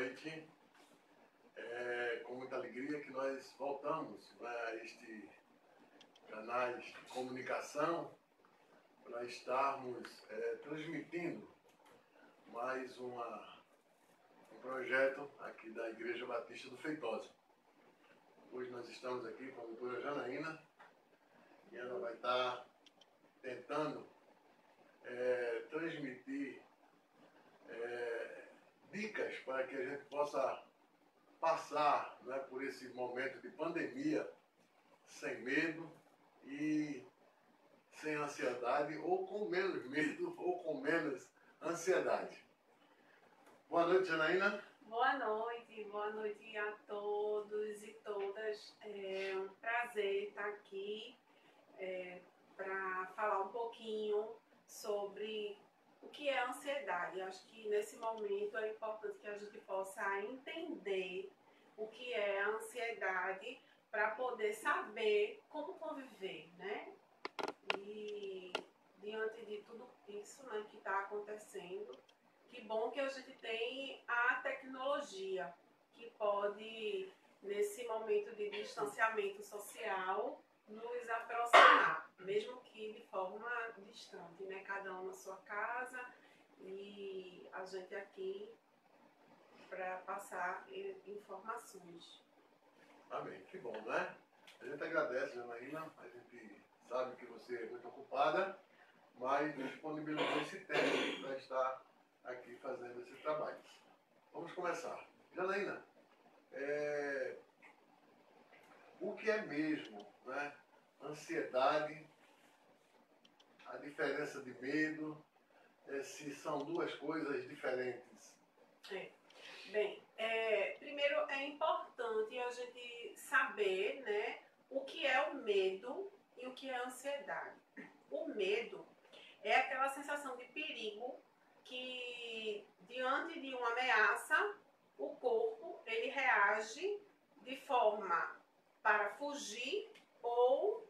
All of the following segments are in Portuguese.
noite. É com muita alegria que nós voltamos a este canais de comunicação para estarmos transmitindo mais um projeto aqui da Igreja Batista do Feitosa. Hoje nós estamos aqui com a doutora Janaína e ela vai estar tentando transmitir dicas para que a gente possa passar, né, por esse momento de pandemia sem medo e sem ansiedade, ou com menos medo, ou com menos ansiedade. Boa noite, Janaína. Boa noite a todos e todas. É um prazer estar aqui para falar um pouquinho sobre o que é ansiedade. Eu acho que nesse momento é importante que a gente possa entender o que é a ansiedade para poder saber como conviver, né? E diante de tudo isso, né, que está acontecendo, que bom que a gente tem a tecnologia que pode, nesse momento de distanciamento social, nos aproximar, mesmo que de forma distante, né? Cada um na sua casa e a gente aqui para passar informações. Amém, que bom, né? A gente agradece, Janaína, a gente sabe que você é muito ocupada, mas disponibilizou esse tempo para estar aqui fazendo esse trabalho. Vamos começar. Janaína, o que é mesmo, né, ansiedade, a diferença de medo, se são duas coisas diferentes? Bem, primeiro é importante a gente saber, né, o que é o medo e o que é a ansiedade. O medo é aquela sensação de perigo que, diante de uma ameaça, o corpo ele reage de forma para fugir ou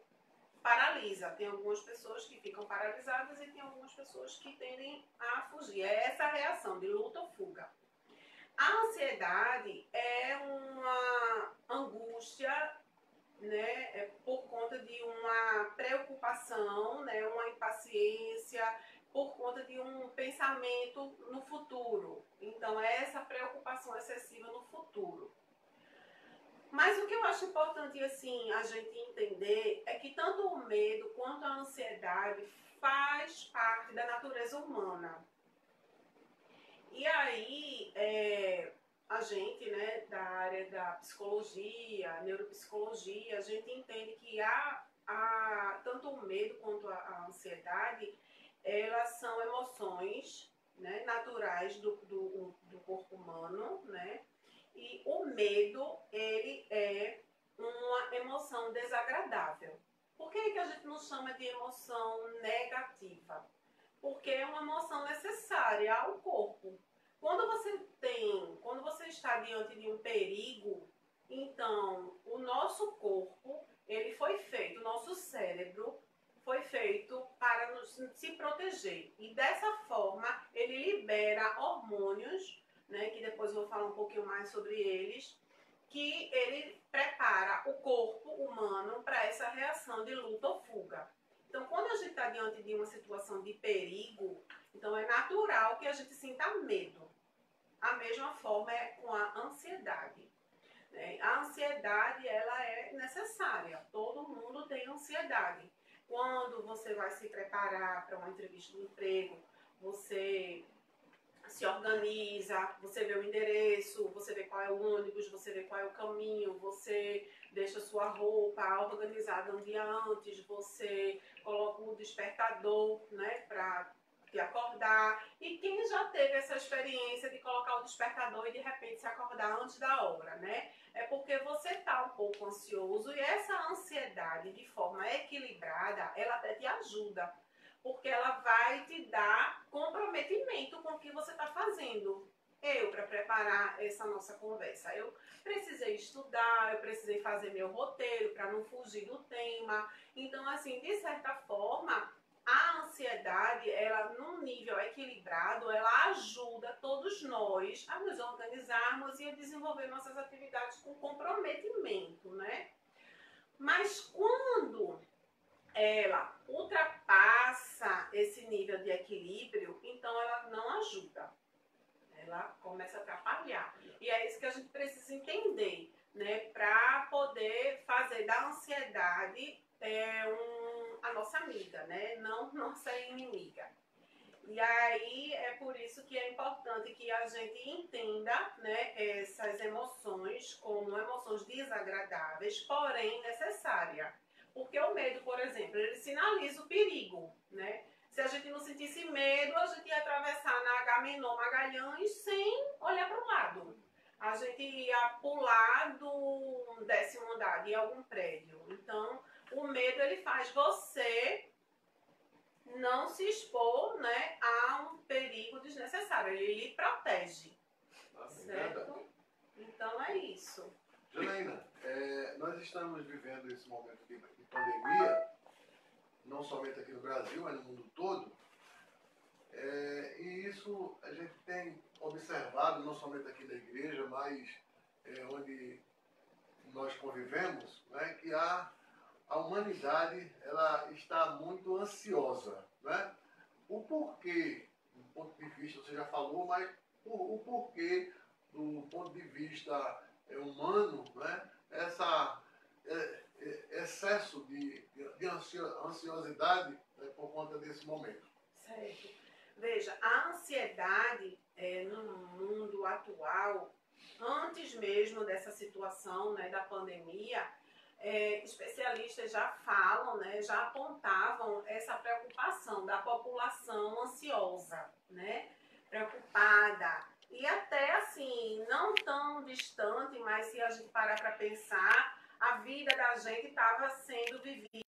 paralisa. Tem algumas pessoas que ficam paralisadas e tem algumas pessoas que tendem a fugir. É essa reação de luta ou fuga. A ansiedade é uma angústia, né, por conta de uma preocupação, né, uma impaciência, por conta de um pensamento no futuro. Então, é essa preocupação excessiva no futuro. Mas o que eu acho importante assim, a gente entender é que tanto o medo quanto a ansiedade faz parte da natureza humana. E aí, a gente, né, da área da psicologia, neuropsicologia, a gente entende que tanto o medo quanto a ansiedade, elas são emoções, né, naturais do corpo humano, né? E o medo, ele é uma emoção desagradável. Por que a gente não chama de emoção negativa? Porque é uma emoção necessária ao corpo. Quando você está diante de um perigo, então o nosso corpo, ele foi feito, o nosso cérebro foi feito para se proteger. E dessa forma, ele libera hormônios, né, que depois eu vou falar um pouquinho mais sobre eles, que ele prepara o corpo humano para essa reação de luta ou fuga. Então, quando a gente está diante de uma situação de perigo, então é natural que a gente sinta medo. A mesma forma é com a ansiedade, né? A ansiedade, ela é necessária. Todo mundo tem ansiedade. Quando você vai se preparar para uma entrevista de emprego, você se organiza, você vê o endereço, você vê qual é o ônibus, você vê qual é o caminho, você deixa sua roupa organizada um dia antes, você coloca o despertador, né, para te acordar. E quem já teve essa experiência de colocar o despertador e de repente se acordar antes da hora, né? É porque você está um pouco ansioso e essa ansiedade de forma equilibrada, ela até te ajuda. Porque ela vai te dar comprometimento com o que você está fazendo. Para preparar essa nossa conversa, eu precisei estudar, eu precisei fazer meu roteiro para não fugir do tema. Então, assim, de certa forma, a ansiedade, ela num nível equilibrado, ela ajuda todos nós a nos organizarmos e a desenvolver nossas atividades com comprometimento, né? Mas quando ela ultrapassa esse nível de equilíbrio, então ela não ajuda. Ela começa a atrapalhar. E é isso que a gente precisa entender, né? Para poder fazer da ansiedade a nossa amiga, né? Não nossa inimiga. E aí é por isso que é importante que a gente entenda, né, essas emoções como emoções desagradáveis, porém necessárias. Porque o medo, por exemplo, ele sinaliza o perigo, né? Se a gente não sentisse medo, a gente ia atravessar na Agamenon Magalhães sem olhar para o lado. A gente ia pular do 10º andar de algum prédio. Então, o medo, ele faz você não se expor, né, a um perigo desnecessário. Ele lhe protege. Certo? Então, é isso. Janaína, nós estamos vivendo esse momento de pandemia, não somente aqui no Brasil, mas no mundo todo. E isso a gente tem observado, não somente aqui na igreja, mas onde nós convivemos, né, que a humanidade ela está muito ansiosa. Né? O porquê, do ponto de vista, você já falou, mas o porquê, do ponto de vista humano, né, essa excesso de ansiosidade, né, por conta desse momento. Certo. Veja, a ansiedade no mundo atual, antes mesmo dessa situação, né, da pandemia, especialistas já falam, né, já apontavam essa preocupação da população ansiosa, né, preocupada. E até assim, não tão distante, mas se a gente parar para pensar, a vida da gente estava sendo vivida.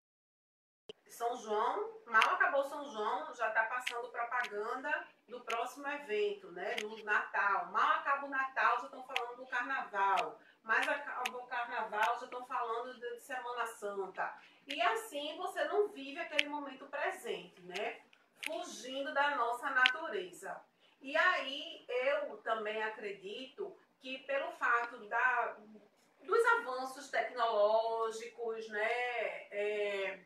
São João, mal acabou São João, já está passando propaganda do próximo evento, né, do Natal. Mal acaba o Natal, já estão falando do Carnaval. Mais acaba o Carnaval, já estão falando de Semana Santa. E assim você não vive aquele momento presente, né, fugindo da nossa natureza. E aí eu também acredito que pelo fato dos avanços tecnológicos, né,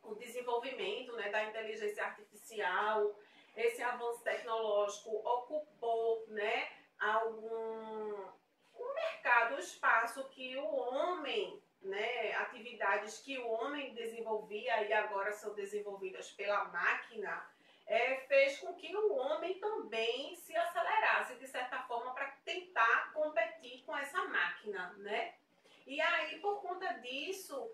o desenvolvimento, né, da inteligência artificial, esse avanço tecnológico ocupou, né, um mercado, um espaço que o homem, né, atividades que o homem desenvolvia e agora são desenvolvidas pela máquina, fez com que o homem também se acelerasse, de certa forma, para tentar competir com essa máquina, né? E aí, por conta disso,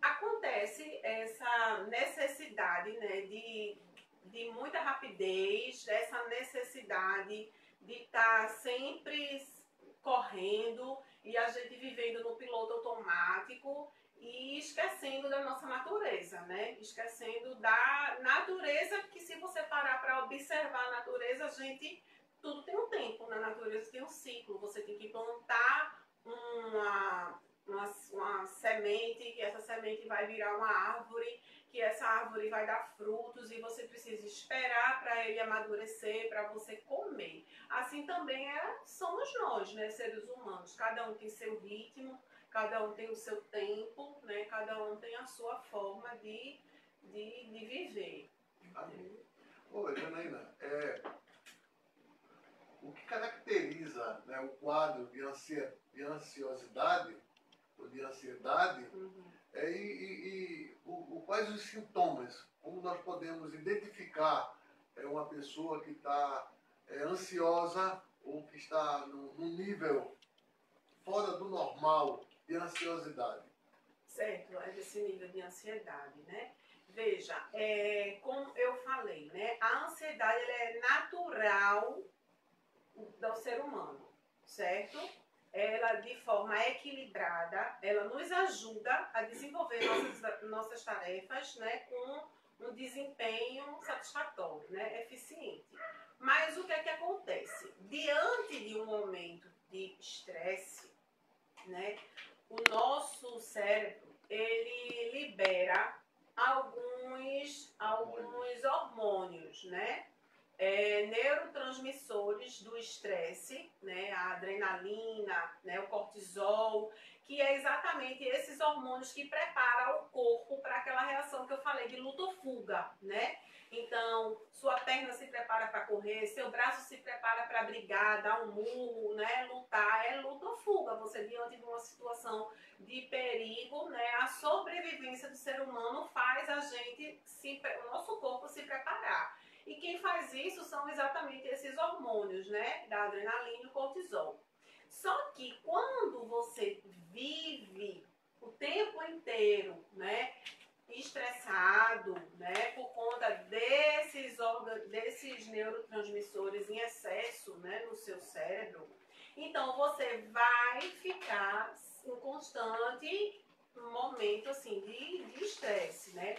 acontece essa necessidade, né, de muita rapidez, essa necessidade de estar sempre correndo e a gente vivendo no piloto automático e esquecendo da nossa natureza, né? Esquecendo da natureza que, se você parar para observar a natureza, tudo tem um tempo, na natureza tem um ciclo. Você tem que plantar uma semente, que essa semente vai virar uma árvore, que essa árvore vai dar frutos e você precisa esperar para ele amadurecer, para você comer. Assim também somos nós, né, seres humanos. Cada um tem seu ritmo, cada um tem o seu tempo, né, cada um tem a sua forma de viver. Amém. Ô, Janaína, o que caracteriza, né, o quadro de ansiosidade ou de ansiedade, quais os sintomas, como nós podemos identificar uma pessoa que está ansiosa ou que está num nível fora do normal de ansiosidade? Certo, é desse nível de ansiedade, né? Veja, como eu falei, né, a ansiedade ela é natural do ser humano, certo? Ela, de forma equilibrada, ela nos ajuda a desenvolver nossas tarefas, né, com um desempenho satisfatório, né, eficiente. Mas o que é que acontece? Diante de um momento de estresse, né, o nosso cérebro, ele libera alguns do estresse, né, a adrenalina, né, o cortisol, que é exatamente esses hormônios que preparam o corpo para aquela reação que eu falei de luta ou fuga, né? Então, sua perna se prepara para correr, seu braço se prepara para brigar, dar um murro, né? Lutar, é luta ou fuga. Você, diante de uma situação de perigo, né? A sobrevivência do ser humano faz a gente, o nosso corpo se preparar. E quem faz isso são exatamente esses hormônios, né? Da adrenalina e do cortisol. Só que quando você vive o tempo inteiro, né? Estressado, né, por conta desses neurotransmissores em excesso, né, no seu cérebro, então você vai ficar em constante momento assim de estresse, né?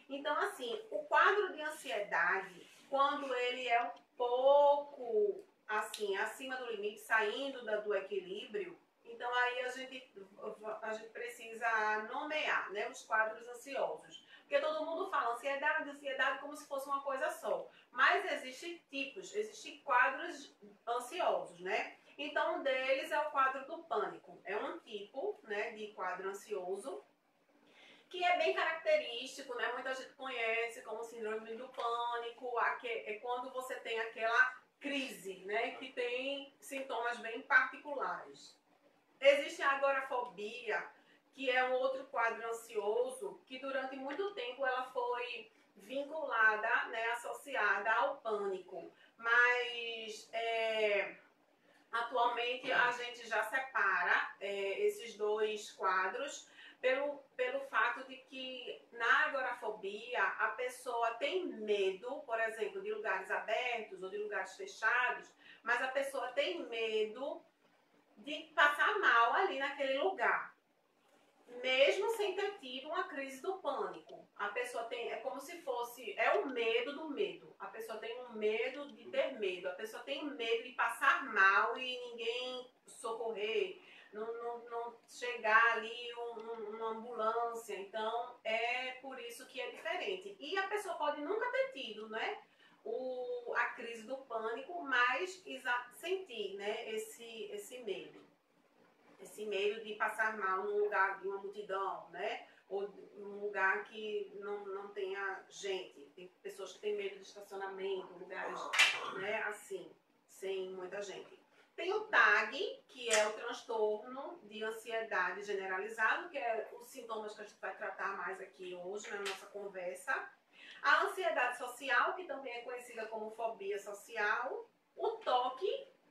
Então assim, o quadro de ansiedade, quando ele é um pouco assim acima do limite, saindo do equilíbrio, então aí a gente precisa nomear, né, os quadros ansiosos. Porque todo mundo fala ansiedade como se fosse uma coisa só. Mas existem tipos, existem quadros ansiosos, né? Então um deles é o quadro do pânico. É um tipo, né, de quadro ansioso que é bem característico, né? Muita gente conhece como síndrome do pânico, é quando você tem aquela crise, né, que tem sintomas bem particulares. Existe a agorafobia, que é um outro quadro ansioso, que durante muito tempo ela foi vinculada, né, associada ao pânico. Mas atualmente a gente já separa esses dois quadros pelo fato de que na agorafobia a pessoa tem medo, por exemplo, de lugares abertos ou de lugares fechados, mas a pessoa tem medo de passar mal ali naquele lugar, mesmo sem ter tido uma crise do pânico. A pessoa tem, é como se fosse, é o medo do medo. A pessoa tem um medo de ter medo. A pessoa tem medo de passar mal e ninguém socorrer, não chegar ali uma ambulância. Então, é por isso que é diferente. E a pessoa pode nunca ter tido, né, a crise do pânico, mas sentir, né, esse medo. Esse medo de passar mal num lugar de uma multidão, né? Ou num lugar que não tenha gente. Tem pessoas que têm medo de estacionamento, lugares, né, assim, sem muita gente. Tem o TAG, que é o transtorno de ansiedade generalizado, que é os sintomas que a gente vai tratar mais aqui hoje na nossa conversa. A ansiedade social, que também é conhecida como fobia social. O TOC,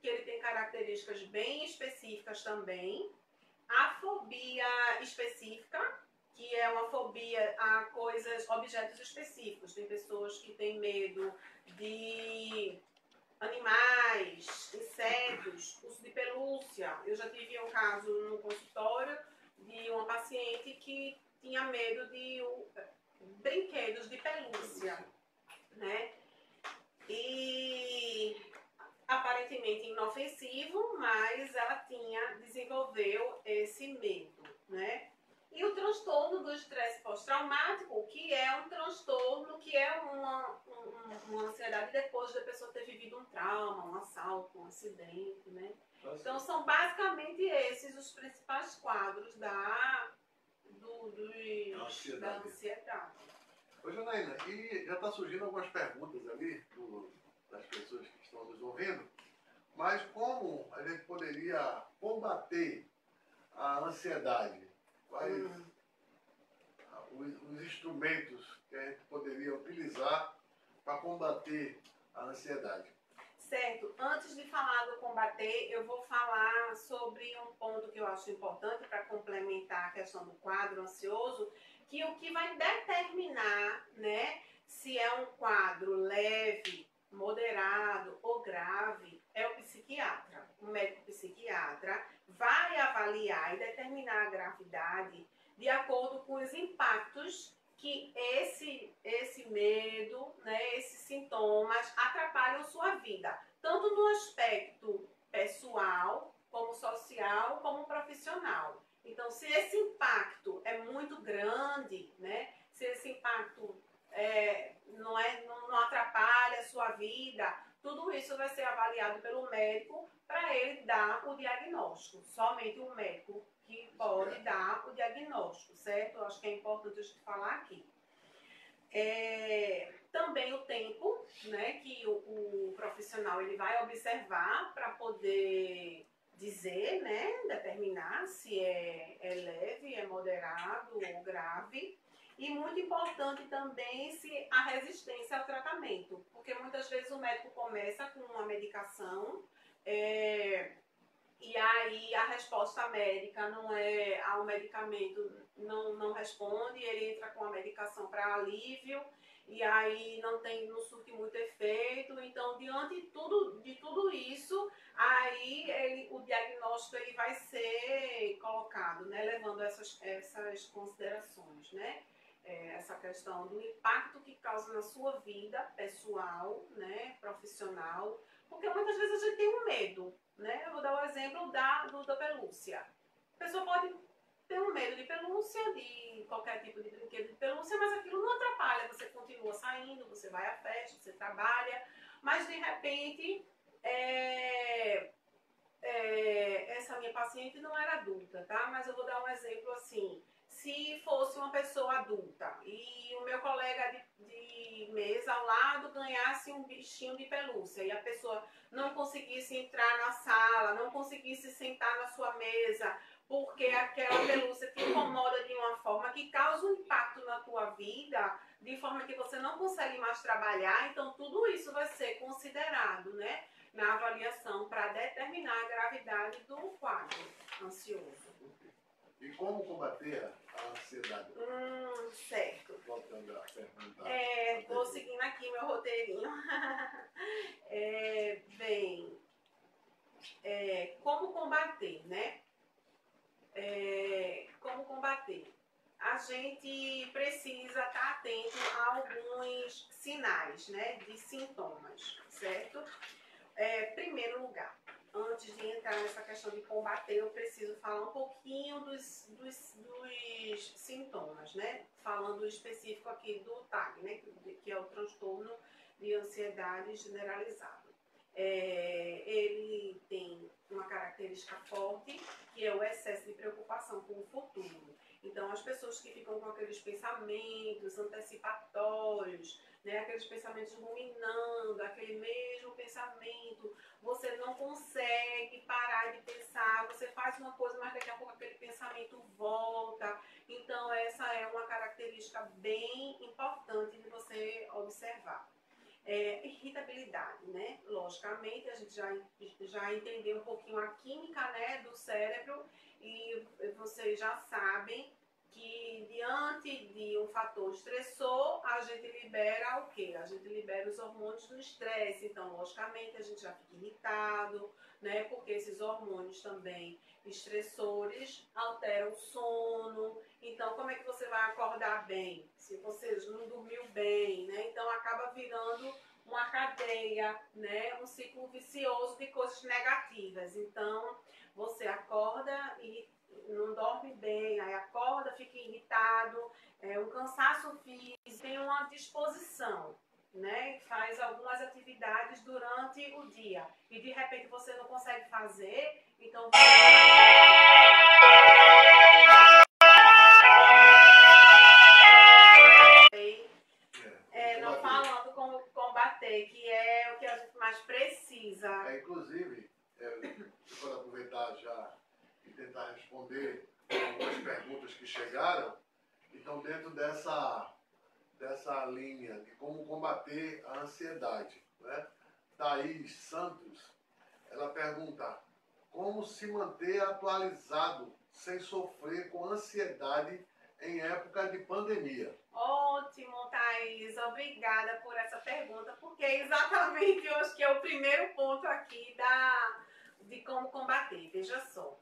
que ele tem características bem específicas também. A fobia específica, que é uma fobia a objetos específicos. Tem pessoas que têm medo de animais, insetos, urso de pelúcia. Eu já tive um caso no consultório de uma paciente que tinha medo de brinquedos de pelúcia, né? E aparentemente inofensivo, mas ela desenvolveu esse medo, né? E o transtorno do estresse pós-traumático, que é um transtorno, que é uma ansiedade depois da pessoa ter vivido um trauma, um assalto, um acidente, né? Então são basicamente esses os principais quadros da ansiedade. Ô Janaína, e já está surgindo algumas perguntas ali das pessoas que estão nos ouvindo, mas como a gente poderia combater a ansiedade? Quais os instrumentos que a gente poderia utilizar para combater a ansiedade? Certo. Antes de falar do combater, eu vou falar sobre um ponto que eu acho importante para complementar a questão do quadro ansioso, que o que vai determinar, né, se é um quadro leve, moderado ou grave, é o psiquiatra. O médico psiquiatra vai avaliar e determinar a gravidade de acordo com os impactos que esse medo, né, esses sintomas atrapalham sua vida, tanto no aspecto pessoal, como social, como profissional. Então, se esse impacto é muito grande, né, se esse impacto não atrapalha a sua vida, tudo isso vai ser avaliado avaliado pelo médico para ele dar o diagnóstico. Somente o médico que pode dar o diagnóstico, certo? Eu acho que é importante a gente falar aqui. Também o tempo, né, que o profissional ele vai observar para poder dizer, né, determinar se é leve, é moderado ou grave. E muito importante também se a resistência ao tratamento, porque muitas vezes o médico começa com uma medicação e aí a resposta médica não é ao medicamento, não responde, ele entra com a medicação para alívio e aí não surte muito efeito. Então, diante de tudo isso, aí o diagnóstico ele vai ser colocado, né, levando essas considerações, né? Essa questão do impacto que causa na sua vida pessoal, né, profissional, porque muitas vezes a gente tem um medo, né? Eu vou dar o exemplo da pelúcia. A pessoa pode ter um medo de pelúcia, de qualquer tipo de brinquedo de pelúcia, mas aquilo não atrapalha, você continua saindo, você vai à festa, você trabalha, mas de repente essa minha paciente não era adulta, tá? Mas eu vou dar um exemplo assim. Se fosse uma pessoa adulta e o meu colega de mesa ao lado ganhasse um bichinho de pelúcia e a pessoa não conseguisse entrar na sala, não conseguisse sentar na sua mesa, porque aquela pelúcia te incomoda de uma forma que causa um impacto na tua vida, de forma que você não consegue mais trabalhar, então tudo isso vai ser considerado, né, na avaliação para determinar a gravidade do quadro ansioso. E como combater a ansiedade? Certo. Voltando a pergunta. Vou seguindo aqui meu roteirinho. Como combater, né? Como combater? A gente precisa estar atento a alguns sinais, né, de sintomas, certo? Primeiro lugar, antes de entrar nessa questão de combater, eu preciso falar um pouquinho dos sintomas, né? Falando específico aqui do TAG, né? Que é o transtorno de ansiedade generalizado. Ele tem uma característica forte, que é o excesso de preocupação com o futuro. Então, as pessoas que ficam com aqueles pensamentos antecipatórios, né, aqueles pensamentos ruminando, aquele mesmo pensamento, você não consegue parar de pensar, você faz uma coisa, mas daqui a pouco aquele pensamento volta. Então, essa é uma característica bem importante de você observar. Irritabilidade, né? Logicamente, a gente já entendeu um pouquinho a química, né, do cérebro e vocês já sabem que diante de um fator estressor, a gente libera o quê? A gente libera os hormônios do estresse. Então, logicamente, a gente já fica irritado, né? Porque esses hormônios também estressores alteram o sono. Então, como é que você vai acordar bem? Se você não dormiu bem, né? Então, acaba virando uma cadeia, né? Um ciclo vicioso de coisas negativas. Então, você acorda e não dorme bem, aí acorda, fica irritado, um cansaço físico, tem uma disposição, né? Faz algumas atividades durante o dia e de repente você não consegue fazer, então não falando como combater, que é o que a gente mais precisa. Inclusive, eu vou aproveitar já e tentar responder algumas perguntas que chegaram. Então, dentro dessa linha de como combater a ansiedade, né? Thaís Santos, ela pergunta: como se manter atualizado sem sofrer com ansiedade em época de pandemia? Ótimo, Thaís. Obrigada por essa pergunta, porque exatamente eu acho que é o primeiro ponto aqui de como combater. Veja só.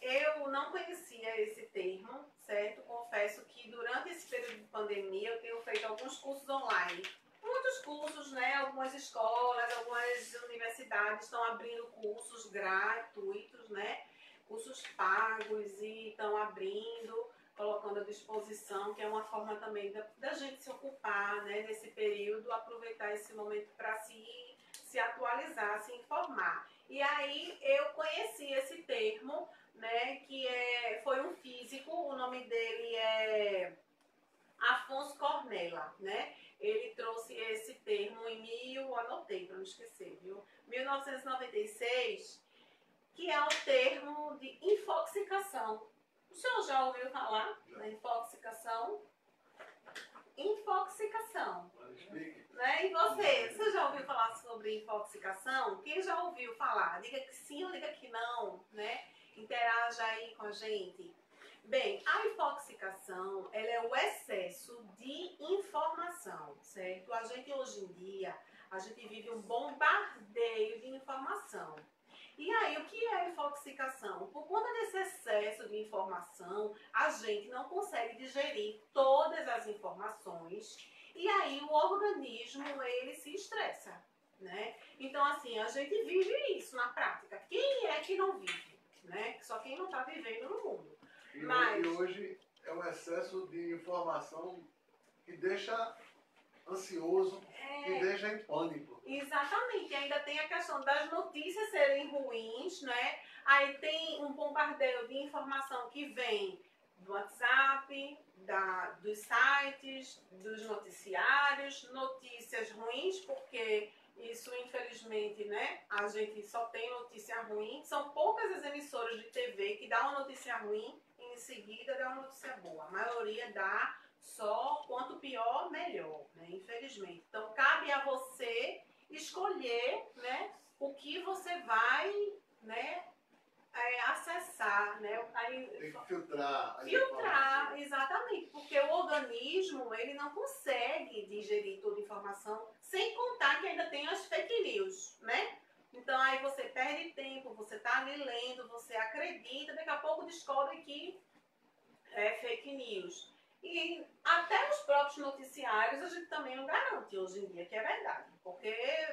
Eu não conhecia esse termo, certo? Confesso que durante esse período de pandemia eu tenho feito alguns cursos online. Muitos cursos, né? Algumas escolas, algumas universidades estão abrindo cursos gratuitos, né? Cursos pagos e estão abrindo, colocando à disposição, que é uma forma também da gente se ocupar, né? Nesse período, aproveitar esse momento para se se atualizar, se informar. E aí eu conheci esse termo, né, que foi um físico, o nome dele é Afonso Cornella, né? Ele trouxe esse termo anotei para não esquecer, viu? 1996, que é o termo de infoxicação. O senhor já ouviu falar da infoxicação? Infoxicação. Né? E você já ouviu falar sobre infoxicação? Quem já ouviu falar? Diga que sim ou diga que não, né? Interaja aí com a gente. Bem, a infoxicação, ela é o excesso de informação, certo? A gente hoje em dia, a gente vive um bombardeio de informação. E aí, o que é infoxicação? Por conta desse excesso de informação, a gente não consegue digerir todas as informações e aí o organismo, ele se estressa, né? Então, assim, a gente vive isso na prática. Quem é que não vive, né? Só quem não está vivendo no mundo. E hoje é um excesso de informação que deixa ansioso, que deixa em pânico. Exatamente, e ainda tem a questão das notícias serem ruins, né? Aí tem um bombardeio de informação que vem do WhatsApp, dos sites, dos noticiários, notícias ruins, porque isso, infelizmente, né? A gente só tem notícia ruim. São poucas as emissoras de TV que dão uma notícia ruim e em seguida dá uma notícia boa. A maioria dá só quanto pior, melhor, né? Infelizmente. Então, cabe a você escolher, né, o que você vai, né, acessar, né? Tem que filtrar. Filtrar, exatamente, porque o organismo, ele não consegue digerir toda a informação, sem contar que ainda tem as fake news, né? Então aí você perde tempo, você tá ali lendo, você acredita, daqui a pouco descobre que é fake news. E até os próprios noticiários a gente também não garante hoje em dia que é verdade. Porque,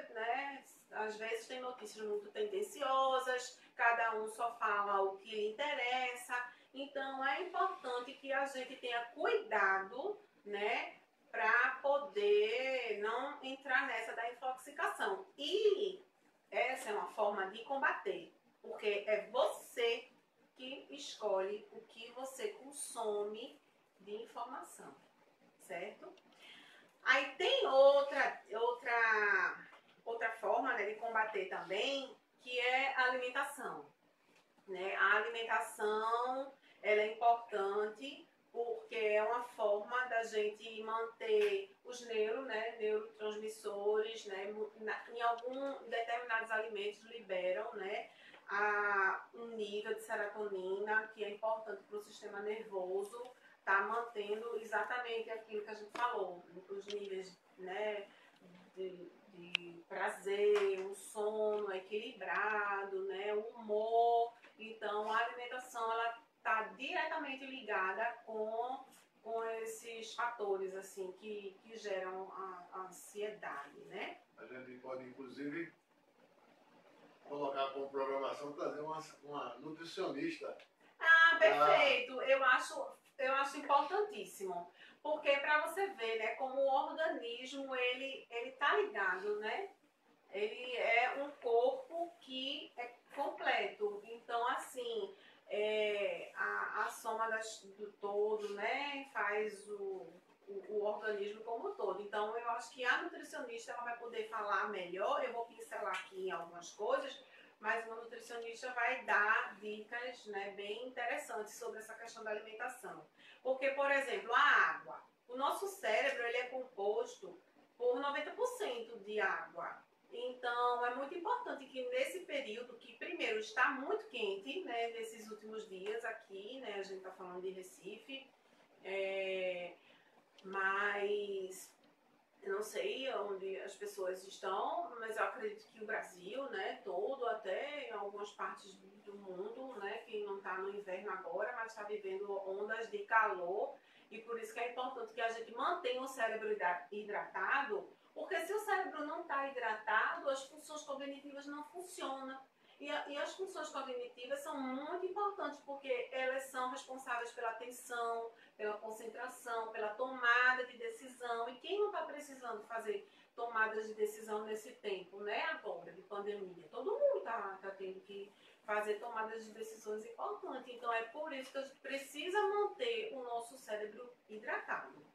né, às vezes tem notícias muito tendenciosas, cada um só fala o que lhe interessa. Então é importante que a gente tenha cuidado, né, para poder não entrar nessa da intoxicação. E essa é uma forma de combater, porque é você que escolhe o que você consome de informação, certo? Aí tem outra forma, né, de combater também, que é a alimentação, né? A alimentação, ela é importante porque é uma forma da gente manter os neurotransmissores, né? Em alguns determinados alimentos liberam, né, um nível de serotonina que é importante para o sistema nervoso, tá mantendo exatamente aquilo que a gente falou, os níveis, né, de prazer, um sono equilibrado, né, o humor. Então, a alimentação, ela está diretamente ligada com esses fatores, assim, que geram a ansiedade, né? A gente pode, inclusive, colocar como programação, trazer uma nutricionista. Ah, perfeito! Eu acho importantíssimo, porque para você ver, né, como o organismo, ele tá ligado, né? Ele é um corpo que é completo. Então, assim, a soma do todo, né, faz o organismo como um todo. Então, eu acho que a nutricionista ela vai poder falar melhor. Eu vou pincelar aqui em algumas coisas, mas uma nutricionista vai dar dicas, né, bem interessantes sobre essa questão da alimentação. Porque, por exemplo, a água. O nosso cérebro ele é composto por 90% de água. Então, é muito importante que nesse período, que primeiro está muito quente, né, nesses últimos dias aqui, né, a gente está falando de Recife, mas eu não sei onde as pessoas estão, mas eu acredito que o Brasil, né, todo, até em algumas partes do mundo, né, que não está no inverno agora, mas está vivendo ondas de calor, e por isso que é importante que a gente mantenha o cérebro hidratado, porque se o cérebro não está hidratado, as funções cognitivas não funcionam. E as funções cognitivas são muito importantes, porque elas são responsáveis pela atenção, pela concentração, pela tomada de decisão. E quem não está precisando fazer tomadas de decisão nesse tempo, né, agora, de pandemia. Todo mundo tá tendo que fazer tomadas de decisões importantes. Então, é por isso que a gente precisa manter o nosso cérebro hidratado.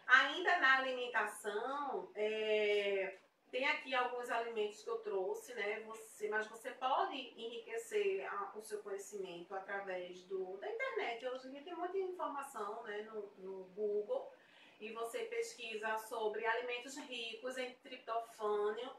Ainda na alimentação, tem aqui alguns alimentos que eu trouxe, né? Mas você pode enriquecer o seu conhecimento através da internet. Hoje em dia tem muita informação, né, no Google. E você pesquisa sobre alimentos ricos em triptofano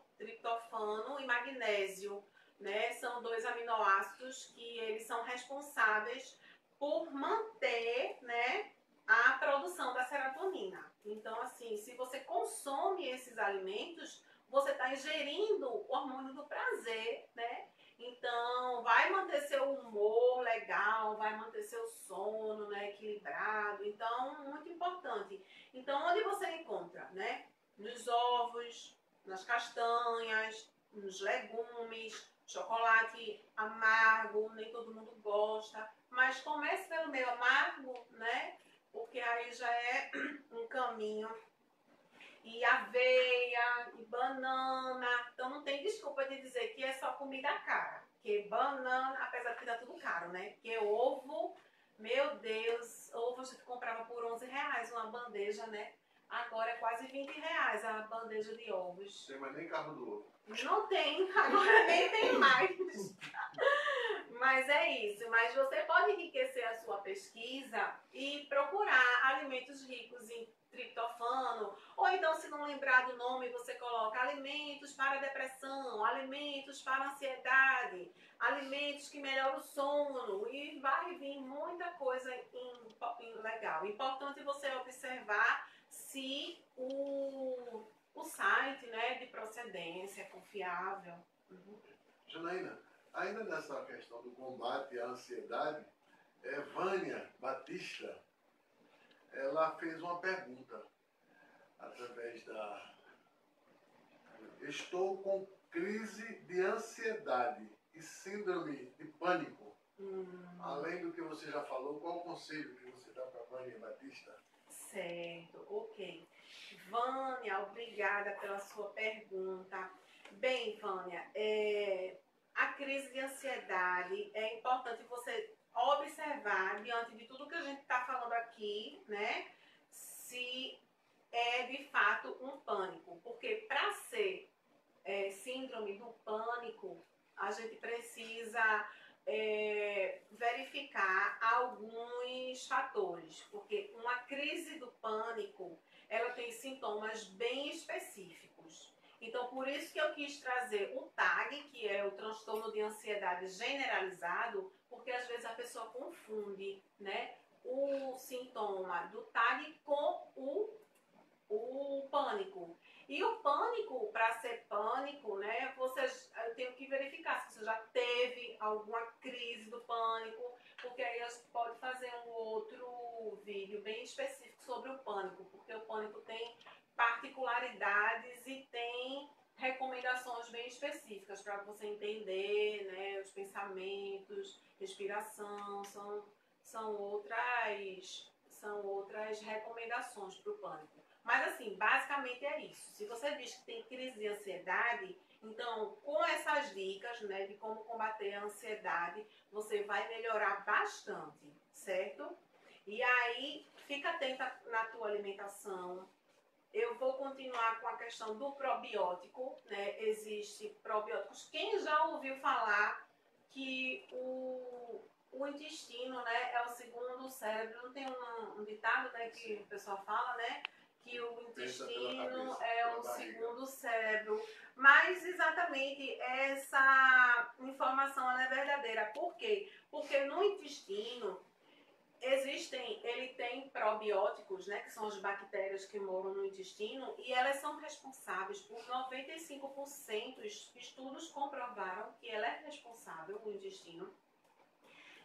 e magnésio, né? São 2 aminoácidos que eles são responsáveis por manter, né, a produção da serotonina. Então, assim, se você consome esses alimentos, você está ingerindo o hormônio do prazer, né? Então, vai manter seu humor legal, vai manter seu sono, né, equilibrado. Então, muito importante. Então, onde você encontra, né? Nos ovos, nas castanhas, nos legumes, chocolate amargo, nem todo mundo gosta. Mas comece pelo meio amargo, né? Porque aí já é um caminho. E aveia, e banana. Então não tem desculpa de dizer que é só comida cara. Porque banana, apesar de que dá tudo caro, né? Porque ovo, meu Deus, ovo a gente comprava por R$11 uma bandeja, né? Agora é quase R$20 a bandeja de ovos. Tem mais nem carro do ovo. Não tem, agora nem tem mais. Mas é isso, mas você pode enriquecer a sua pesquisa e procurar alimentos ricos em triptofano, ou então, se não lembrar do nome, você coloca alimentos para depressão, alimentos para ansiedade, alimentos que melhoram o sono, e vai vir muita coisa legal. Importante você observar se o site, né, de procedência é confiável. Janaína, ainda nessa questão do combate à ansiedade, Vânia Batista, ela fez uma pergunta através da... Estou com crise de ansiedade e síndrome de pânico. Além do que você já falou, qual o conselho que você dá para Vânia Batista? Certo, ok. Vânia, obrigada pela sua pergunta. Bem, Vânia, a crise de ansiedade, é importante você observar, diante de tudo que a gente está falando aqui, né, se é de fato um pânico. Porque para ser síndrome do pânico, a gente precisa verificar alguns fatores. Porque uma crise do pânico, ela tem sintomas bem específicos. Então, por isso que eu quis trazer o TAG, que é o transtorno de ansiedade generalizado, porque às vezes a pessoa confunde, né, o sintoma do TAG com o pânico. E o pânico, para ser pânico, né, eu tenho que verificar se você já teve alguma crise do pânico, porque aí a gente pode fazer um outro vídeo bem específico sobre o pânico, porque o pânico tem particularidades e tem recomendações bem específicas para você entender, né, os pensamentos, respiração, são outras recomendações para o pânico. Mas assim, basicamente é isso. Se você diz que tem crise de ansiedade, então com essas dicas, né, de como combater a ansiedade, você vai melhorar bastante, certo? E aí, fica atenta na tua alimentação. Eu vou continuar com a questão do probiótico, né? Existem probióticos. Quem já ouviu falar que o intestino, né, é o segundo cérebro? Não tem um ditado, né, que o pessoal fala, né? Que o intestino é o segundo cérebro. Mas exatamente essa informação ela é verdadeira. Por quê? Porque no intestino ele tem probióticos, né, que são as bactérias que moram no intestino, e elas são responsáveis por 95%, estudos comprovaram que ela é responsável, o intestino,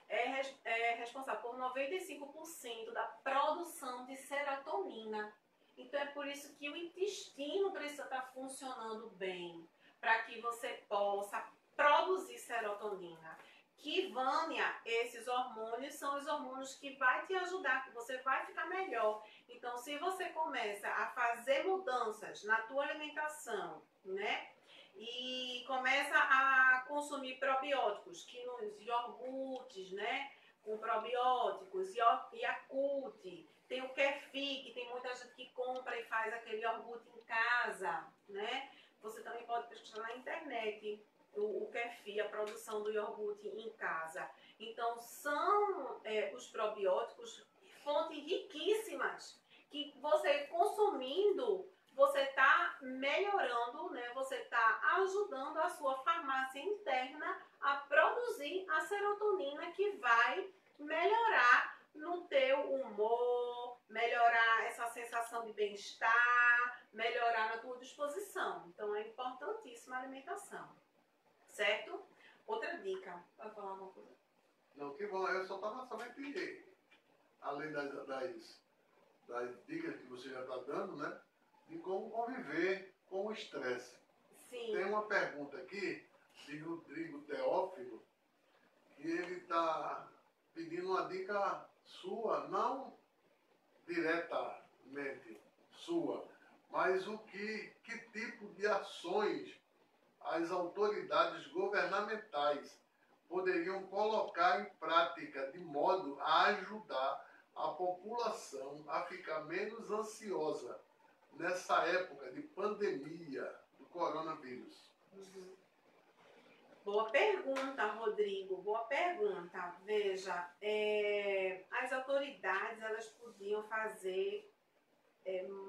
é responsável por 95% da produção de serotonina. Então é por isso que o intestino precisa estar funcionando bem, para que você possa produzir serotonina. que, Vânia, esses hormônios são os hormônios que vai te ajudar, que você vai ficar melhor. Então, se você começa a fazer mudanças na tua alimentação, né? E começa a consumir probióticos, que nos iogurtes, né? Com probióticos, Yakult, tem o Kefir, que tem muita gente que compra e faz aquele iogurte em casa, né? Você também pode pesquisar na internet o Kefir, a produção do iogurte em casa. Então, são os probióticos fontes riquíssimas que você consumindo, você está melhorando, né? Você está ajudando a sua farmácia interna a produzir a serotonina que vai melhorar no teu humor, melhorar essa sensação de bem-estar, melhorar na tua disposição. Então, é importantíssima a alimentação. Certo? Outra dica. Vai falar alguma coisa? Não, que bom. Eu só estava somente, além das dicas que você já está dando, né? De como conviver com o estresse. Sim. Tem uma pergunta aqui de Rodrigo Teófilo, que ele está pedindo uma dica sua, não diretamente sua, mas que tipo de ações as autoridades governamentais poderiam colocar em prática de modo a ajudar a população a ficar menos ansiosa nessa época de pandemia do coronavírus. Uhum. Boa pergunta, Rodrigo. Boa pergunta. Veja, as autoridades elas podiam fazer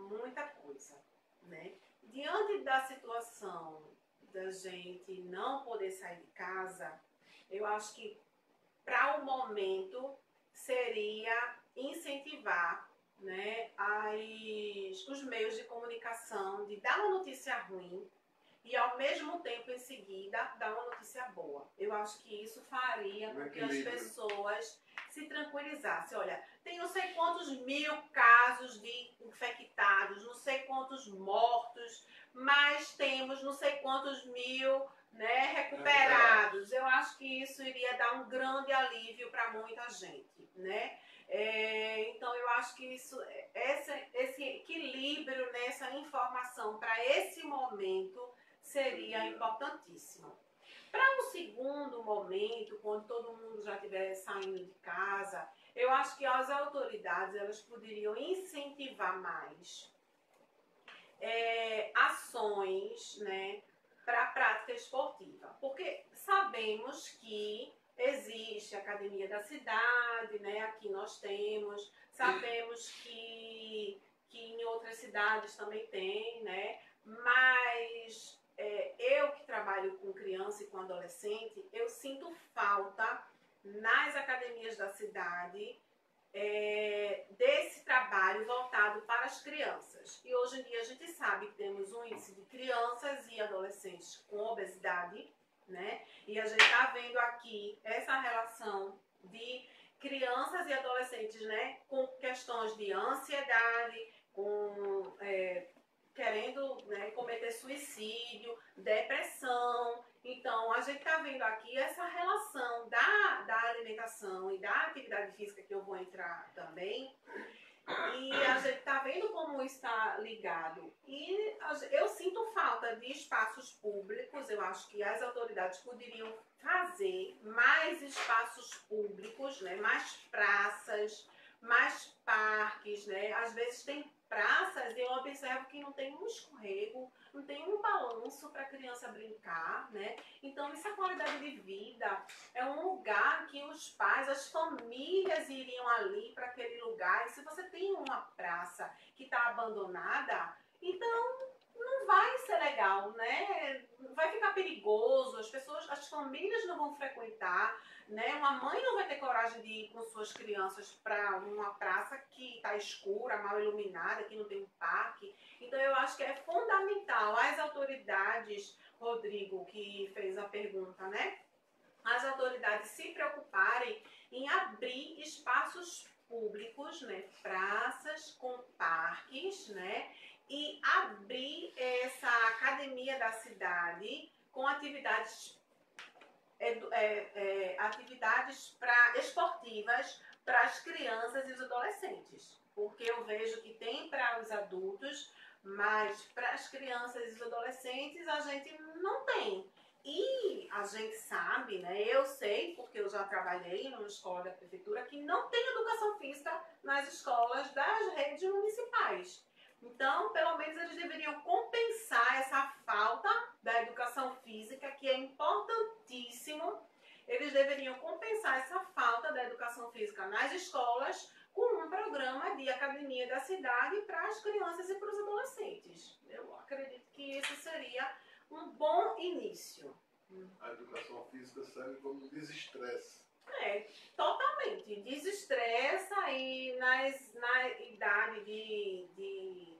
muita coisa, né? Diante da situação da gente não poder sair de casa, eu acho que para o momento seria incentivar, né, os meios de comunicação de dar uma notícia ruim e ao mesmo tempo em seguida dar uma notícia boa. Eu acho que isso faria com que as pessoas se tranquilizassem. Olha, tem não sei quantos mil casos de infectados, não sei quantos mortos, mas temos não sei quantos mil, né, recuperados. Eu acho que isso iria dar um grande alívio para muita gente, né? Então eu acho que esse equilíbrio nessa informação para esse momento seria importantíssimo. Para um segundo momento, quando todo mundo já estiver saindo de casa, eu acho que as autoridades elas poderiam incentivar mais ações, né, para a prática esportiva. Porque sabemos que existe a Academia da Cidade, né, aqui nós temos, sabemos que em outras cidades também tem, né, mas eu que trabalho com criança e com adolescente, eu sinto falta nas academias da cidade desse trabalho voltado para as crianças. E hoje em dia a gente sabe que temos um índice de crianças e adolescentes com obesidade, né? E a gente está vendo aqui essa relação de crianças e adolescentes, né, com questões de ansiedade, com querendo, né, cometer suicídio, depressão. Então, a gente está vendo aqui essa relação da alimentação e da atividade física, que eu vou entrar também. E a gente está vendo como está ligado. E eu sinto falta de espaços públicos. Eu acho que as autoridades poderiam fazer mais espaços públicos, né, mais praças, mais parques, né? Às vezes tem praças e eu observo que não tem um escorrego, não tem um balanço para a criança brincar, né? Então, essa qualidade de vida é um lugar que os pais, as famílias iriam ali para aquele lugar. E se você tem uma praça que está abandonada, então não vai ser legal, né? Vai ficar perigoso, as famílias não vão frequentar, né? Uma mãe não vai ter coragem de ir com suas crianças para uma praça que está escura, mal iluminada, que não tem um parque. Então eu acho que é fundamental as autoridades, Rodrigo, que fez a pergunta, né? As autoridades se preocuparem em abrir espaços públicos, né? Praças com parques, né? E abrir essa academia da cidade com atividades atividades esportivas para as crianças e os adolescentes. Porque eu vejo que tem para os adultos, mas para as crianças e os adolescentes a gente não tem. E a gente sabe, né? Eu sei, porque eu já trabalhei numa escola da prefeitura, que não tem educação física nas escolas das redes municipais. Então, pelo menos eles deveriam compensar essa falta da educação física, que é importantíssimo. Eles deveriam compensar essa falta da educação física nas escolas com um programa de academia da cidade para as crianças e para os adolescentes. Eu acredito que isso seria um bom início. A educação física serve como desestresse. Totalmente. Desestressa e na idade de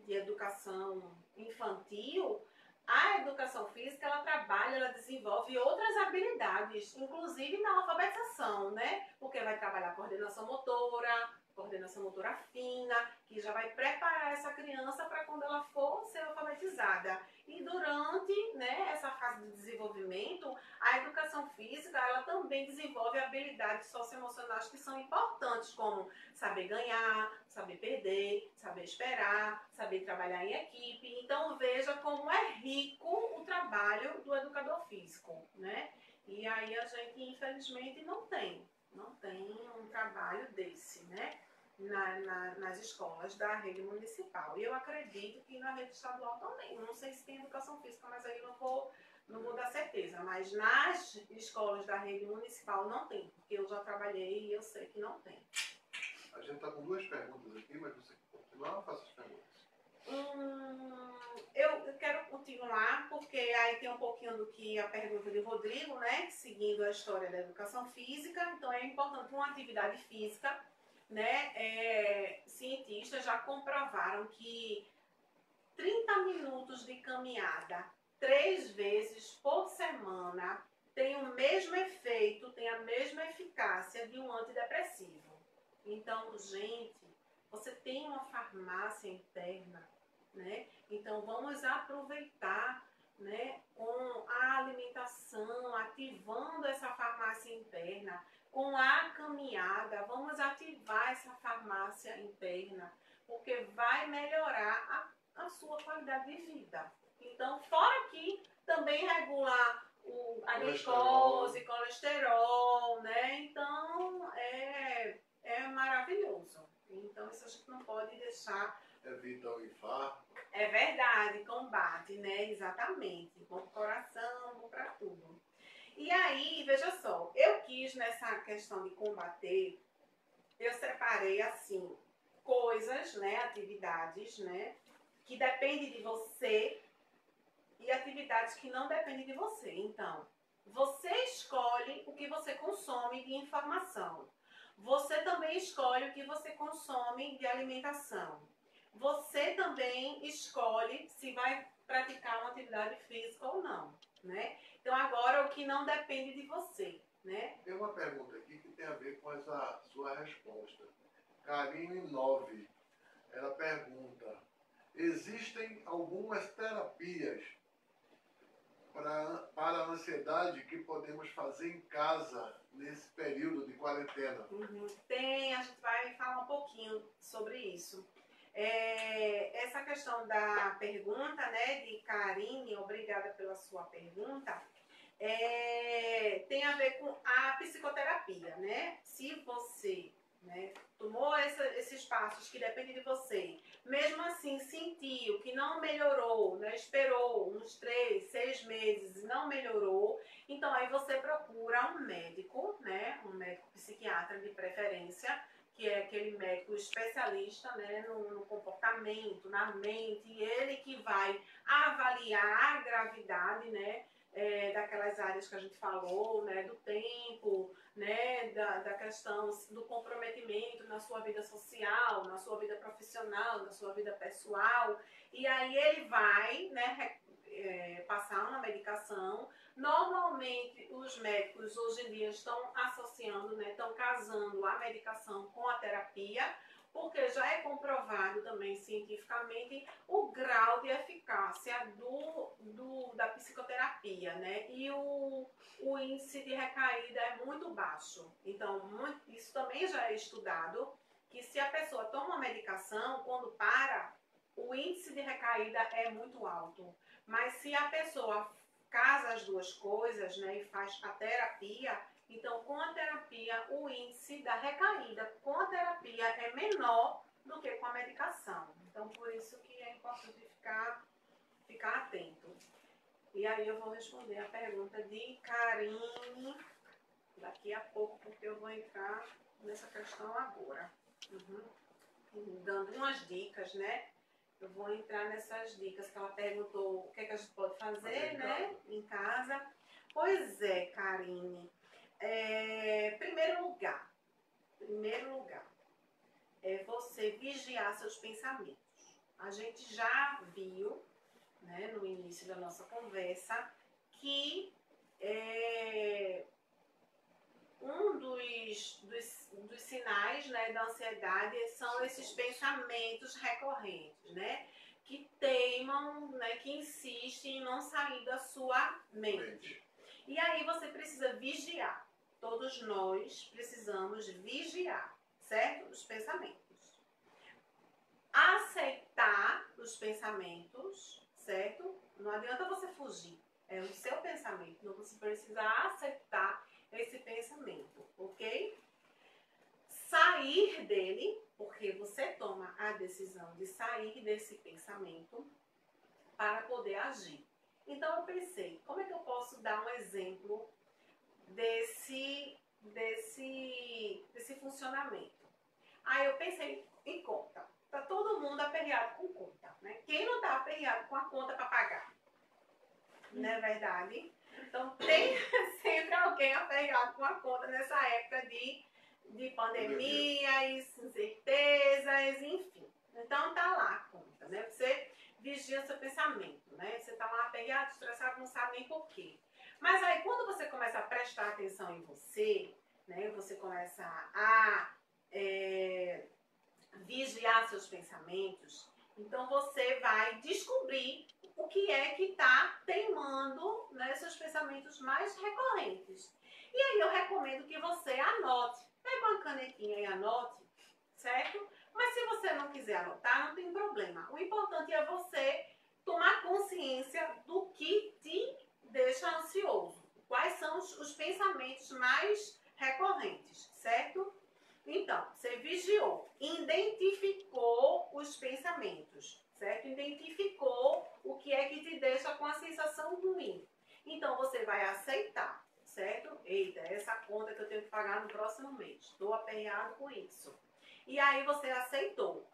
educação infantil, a educação física, ela trabalha, ela desenvolve outras habilidades, inclusive na alfabetização, né? Porque vai trabalhar coordenação motora fina, que já vai preparar essa criança para quando ela for ser alfabetizada. E durante, né, essa fase de desenvolvimento, a educação física, ela também desenvolve habilidades socioemocionais que são importantes, como saber ganhar, saber perder, saber esperar, saber trabalhar em equipe. Então veja como é rico o trabalho do educador físico, né? E aí a gente, infelizmente, não tem um trabalho desse, né? Nas escolas da rede municipal. E eu acredito que na rede estadual também. Não sei se tem educação física, mas aí não vou dar certeza. Mas nas escolas da rede municipal não tem, porque eu já trabalhei e eu sei que não tem. A gente está com 2 perguntas aqui, mas você quer continuar ou faça as perguntas? Eu quero continuar, porque aí tem um pouquinho do que a pergunta de Rodrigo, né? Seguindo a história da educação física. Então é importante uma atividade física, né? Cientistas já comprovaram que 30 minutos de caminhada 3 vezes por semana tem o mesmo efeito, tem a mesma eficácia de um antidepressivo. Então, gente, você tem uma farmácia interna, né? Então vamos aproveitar, né, com a alimentação, ativando essa farmácia interna, com a caminhada, vamos ativar essa farmácia interna, porque vai melhorar a sua qualidade de vida. Então, fora que também regular a glicose, colesterol, né? Então, é maravilhoso. Então, isso a gente não pode deixar. Evita o infarto. É verdade, combate, né? Exatamente. Bom pro coração, bom para tudo. E aí, veja só, eu quis nessa questão de combater, eu separei assim, coisas, né? Atividades, né? Que dependem de você e atividades que não dependem de você. Então, você escolhe o que você consome de informação. Você também escolhe o que você consome de alimentação. Você também escolhe se vai praticar uma atividade física ou não, né? Então, agora, o que não depende de você, né? Tem uma pergunta aqui que tem a ver com essa sua resposta. Karine 9, ela pergunta: existem algumas terapias para a ansiedade que podemos fazer em casa nesse período de quarentena? Tem, a gente vai falar um pouquinho sobre isso. Essa questão da pergunta, né, de Karine, obrigada pela sua pergunta, tem a ver com a psicoterapia, né? Se você, né, tomou esses passos que dependem de você, mesmo assim sentiu que não melhorou, né, esperou uns 3, 6 meses e não melhorou, então aí você procura um médico, né, um médico psiquiatra de preferência, que é aquele médico especialista, né, no comportamento, na mente, e ele que vai avaliar a gravidade, né, daquelas áreas que a gente falou, né, do tempo, né, da questão do comprometimento na sua vida social, na sua vida profissional, na sua vida pessoal, e aí ele vai, né, passar uma medicação. Normalmente os médicos hoje em dia estão associando, né, estão casando a medicação com a terapia, porque já é comprovado também cientificamente o grau de eficácia da psicoterapia, né? E o índice de recaída é muito baixo. Então, isso também já é estudado, que se a pessoa toma uma medicação, quando para, o índice de recaída é muito alto. Mas se a pessoa casa as duas coisas, né, e faz a terapia, então com a terapia o índice da recaída com a terapia é menor do que com a medicação. Então por isso que é importante ficar atento. E aí eu vou responder a pergunta de Karine daqui a pouco, porque eu vou entrar nessa questão agora. Dando umas dicas, né? Eu vou entrar nessas dicas que ela perguntou o que é que a gente pode fazer, né? Em casa. Pois é, Karine. Primeiro lugar, é você vigiar seus pensamentos. A gente já viu, né, no início da nossa conversa, que um dos sinais, né, da ansiedade são esses pensamentos recorrentes, né, que teimam, né, que insistem em não sair da sua mente. E aí você precisa vigiar. Todos nós precisamos vigiar, certo? Os pensamentos. Aceitar os pensamentos, certo? Não adianta você fugir. É o seu pensamento. Então você precisa aceitar esse pensamento, ok? Sair dele, porque você toma a decisão de sair desse pensamento para poder agir. Então eu pensei, como é que eu posso dar um exemplo desse funcionamento? Aí eu pensei em conta. Tá todo mundo aperreado com conta, né? Quem não tá aperreado com a conta para pagar? Não é verdade? Então tem sempre alguém aperreado com a conta nessa época de pandemia, incertezas, enfim. Então tá lá a conta, né? Você vigia o seu pensamento, né? Você tá lá aperreado, estressado, não sabe nem por quê. Mas aí quando você começa a prestar atenção em você, né? Você começa a vigiar seus pensamentos, então você vai descobrir o que é que está teimando, né, seus pensamentos mais recorrentes. E aí eu recomendo que você anote. Pega uma canetinha e anote, certo? Mas se você não quiser anotar, não tem problema. O importante é você tomar consciência do que te deixa ansioso. Quais são os pensamentos mais recorrentes, certo? Então, você vigiou, identificou os pensamentos, certo? Identificou o que é que te deixa com a sensação ruim. Então, você vai aceitar, certo? Eita, essa conta que eu tenho que pagar no próximo mês. Estou aperreado com isso. E aí você aceitou.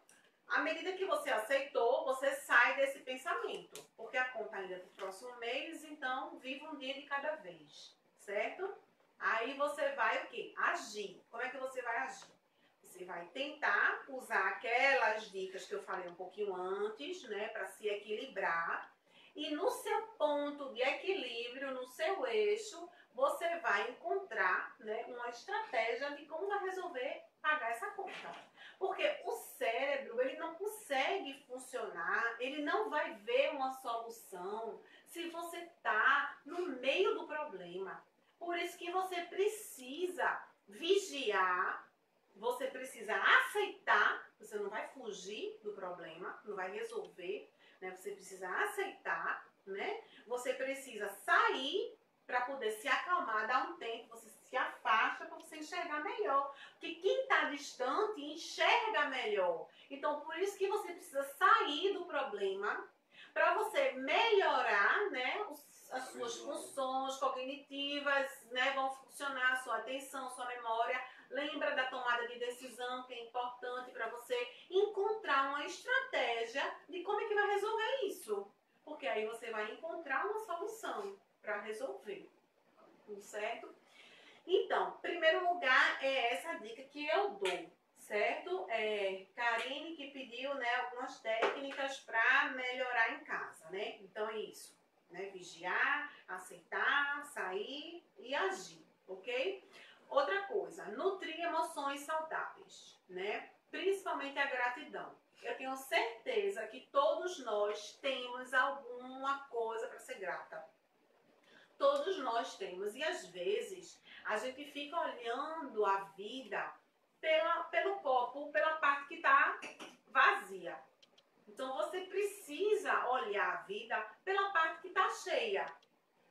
À medida que você aceitou, você sai desse pensamento. Porque a conta ainda é do próximo mês, então viva um dia de cada vez, certo? Aí você vai o quê? Agir. Como é que você vai agir? Você vai tentar usar aquelas dicas que eu falei um pouquinho antes, né? Para se equilibrar. E no seu ponto de equilíbrio, no seu eixo, você vai encontrar, né, uma estratégia de como vai resolver pagar essa conta. Porque o cérebro, ele não consegue funcionar, ele não vai ver uma solução se você está no meio do problema. Por isso que você precisa vigiar, você precisa aceitar, você não vai fugir do problema, não vai resolver, né? Você precisa aceitar, né? Você precisa sair para poder se acalmar, dar um tempo, você se afasta para você enxergar melhor. Porque quem está distante enxerga melhor. Então, por isso que você precisa sair do problema para você melhorar, né, as suas funções cognitivas, né, vão funcionar, a sua atenção, sua memória. Lembra da tomada de decisão, que é importante para você encontrar uma estratégia de como é que vai resolver isso. Porque aí você vai encontrar uma solução para resolver, certo? Então, em primeiro lugar, é essa dica que eu dou, certo? Karine que pediu, né, algumas técnicas para melhorar em casa, né? Então é isso, né? Vigiar, aceitar, sair e agir, ok? Outra coisa, nutrir emoções saudáveis, né? principalmente a gratidão. Eu tenho certeza que todos nós temos alguma coisa para ser grata. Todos nós temos. E às vezes a gente fica olhando a vida pelo copo, pela parte que está vazia. Então você precisa olhar a vida pela parte que está cheia.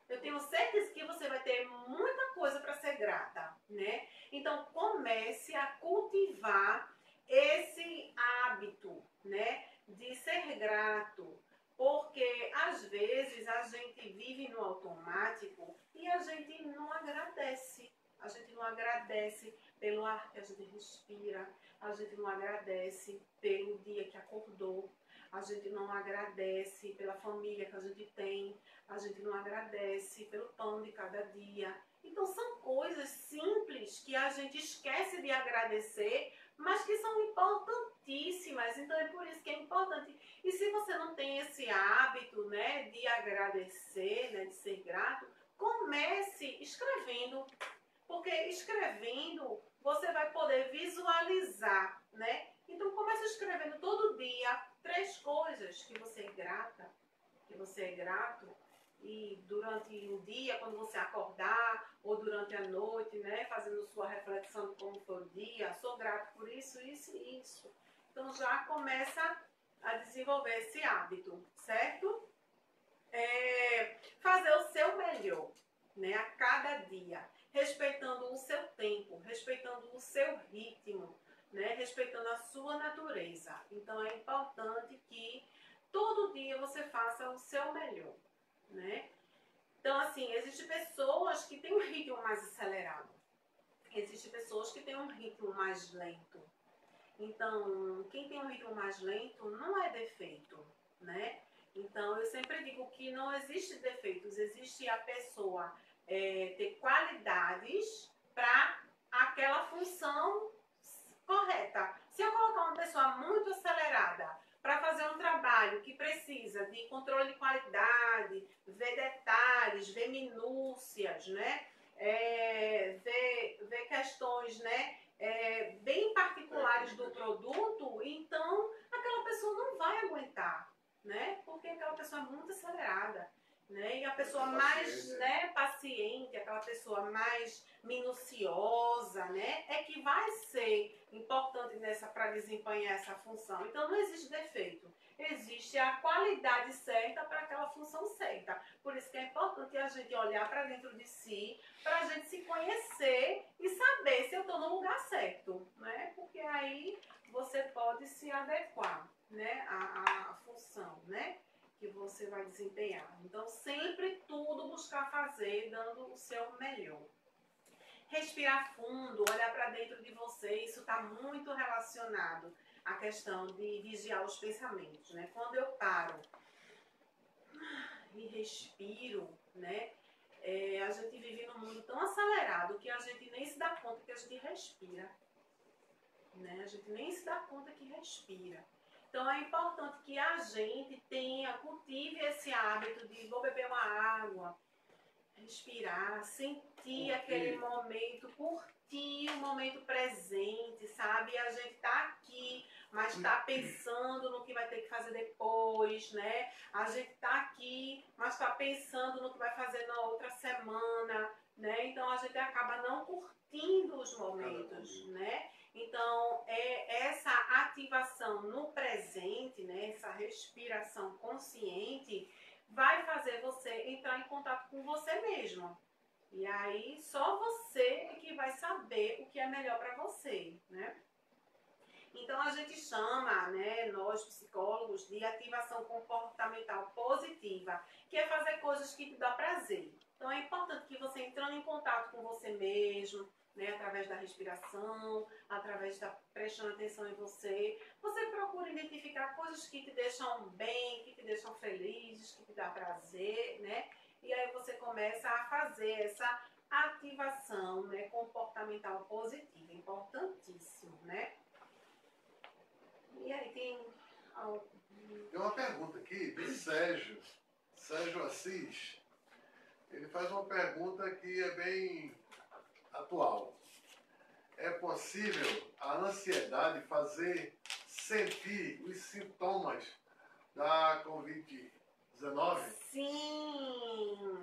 Eu tenho certeza que você vai ter muita coisa para ser grata, né? Então comece a cultivar esse hábito, né, de ser grato. Porque às vezes a gente vive no automático e a gente não agradece. A gente não agradece pelo ar que a gente respira, a gente não agradece pelo dia que acordou, a gente não agradece pela família que a gente tem, a gente não agradece pelo pão de cada dia. Então são coisas simples que a gente esquece de agradecer, mas que são importantíssimas. Então é por isso que é importante. E se você não tem esse hábito, né, de agradecer, né, de ser grato, comece escrevendo. Porque escrevendo você vai poder visualizar, né? Então comece escrevendo todo dia 3 coisas que você é grata, que você é grato. E durante o dia, quando você acordar, ou durante a noite, né, fazendo sua reflexão de como foi o dia, sou grato por isso, isso e isso. Então já começa a desenvolver esse hábito, certo? Fazer o seu melhor, né, a cada dia, respeitando o seu tempo, respeitando o seu ritmo, né, respeitando a sua natureza. Então é importante que todo dia você faça o seu melhor, né? Então, assim, existem pessoas que têm um ritmo mais acelerado. Existem pessoas que têm um ritmo mais lento. Então, quem tem um ritmo mais lento não é defeito, né? Então, eu sempre digo que não existe defeitos. Existe a pessoa ter qualidades para aquela função correta. Se eu colocar uma pessoa muito acelerada para fazer um trabalho que precisa de controle de qualidade, ver detalhes, ver minúcias, né? Ver questões, né, bem particulares do produto, então aquela pessoa não vai aguentar, né? Porque aquela pessoa é muito acelerada, né? E a pessoa mais, né, paciente, aquela pessoa mais minuciosa, né, é que vai ser importante para desempenhar essa função. Então não existe defeito, existe a qualidade certa para aquela função certa. Por isso que é importante a gente olhar para dentro de si, para a gente se conhecer e saber se eu estou no lugar certo, né? Porque aí você pode se adequar, né, à função, né, que você vai desempenhar. Então sempre tudo buscar fazer dando o seu melhor. Respirar fundo, olhar para dentro de você, isso está muito relacionado à questão de vigiar os pensamentos, né? Quando eu paro e respiro, né? A gente vive num mundo tão acelerado que a gente nem se dá conta que a gente respira, né? A gente nem se dá conta que respira. Então é importante que a gente cultive esse hábito de vou beber uma água, respirar, sentir aquele momento, curtir o momento presente, sabe? A gente tá aqui, mas tá pensando no que vai ter que fazer depois, né? A gente tá aqui, mas tá pensando no que vai fazer na outra semana, né? Então a gente acaba não curtindo os momentos, né? Então, essa ativação no presente, né? Essa respiração consciente vai fazer você entrar em contato com você mesmo. E aí, só você é que vai saber o que é melhor para você, né? Então, a gente chama, né, nós psicólogos, de ativação comportamental positiva, que é fazer coisas que te dão prazer. Então, é importante que você entrando em contato com você mesmo, né, através da respiração, através da prestando atenção em você, você procura identificar coisas que te deixam bem, que te deixam felizes, que te dão prazer, né? E aí você começa a fazer essa ativação, né, comportamental positiva, importantíssimo, né? E aí tem uma pergunta aqui de Sérgio Assis. Ele faz uma pergunta que é bem atual. é possível a ansiedade fazer sentir os sintomas da Covid-19? Sim!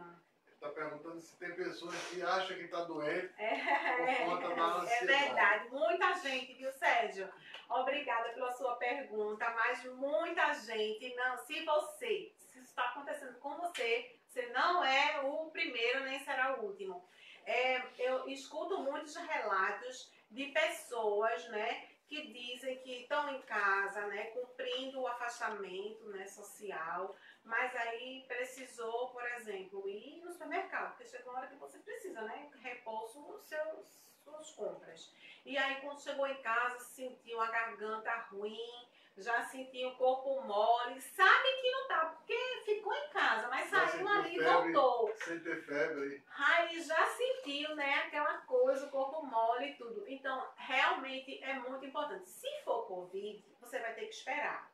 Está perguntando se tem pessoas que acham que está doente É, por conta da ansiedade. é verdade. Muita gente, viu, Sérgio? Obrigada pela sua pergunta, mas muita gente, não, se isso está acontecendo com você, você não é o primeiro nem será o último. Eu escuto muitos relatos de pessoas, né, que dizem que estão em casa, né, cumprindo o afastamento, né, social, mas aí precisou, por exemplo, ir no supermercado, porque chegou uma hora que você precisa, né, repor suas compras. E aí quando chegou em casa, sentiu a garganta ruim, já sentiu o corpo mole, sabe que não tá, porque ficou em casa, mas Já saiu ali e febre, voltou. sem ter febre. Aí já sentiu, né, aquela coisa, o corpo mole e tudo. Então, realmente é muito importante. Se for Covid, você vai ter que esperar,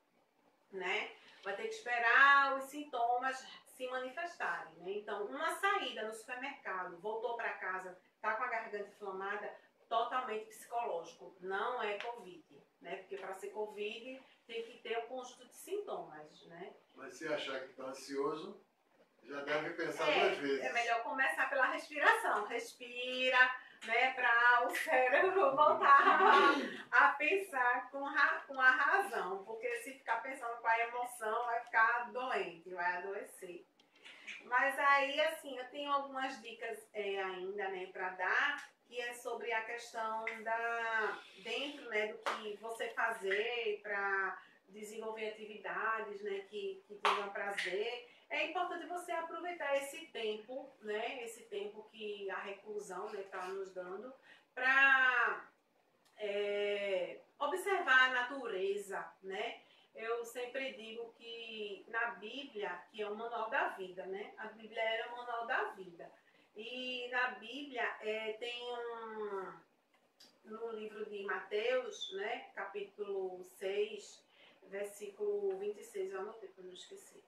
né? Vai ter que esperar os sintomas se manifestarem, né? Então, uma saída no supermercado, voltou para casa, tá com a garganta inflamada, totalmente psicológico, não é Covid, né? Porque para ser Covid tem que ter um conjunto de sintomas, né? Mas se achar que está ansioso, já deve pensar 2 vezes. É melhor começar pela respiração. Respira, né, para o cérebro voltar a pensar com a razão. Porque se ficar pensando com a emoção, vai ficar doente, vai adoecer. Mas aí, assim, eu tenho algumas dicas ainda, né, para dar, que é sobre a questão dentro, né, do que você fazer para desenvolver atividades, né, que tenham prazer. É importante você aproveitar esse tempo, né, esse tempo que a reclusão, né, está nos dando, para observar a natureza, né? Eu sempre digo que na Bíblia, que é o manual da vida, né? A Bíblia é o manual da vida. E na Bíblia tem no livro de Mateus, né? Capítulo 6, versículo 26, eu anotei para não esquecer.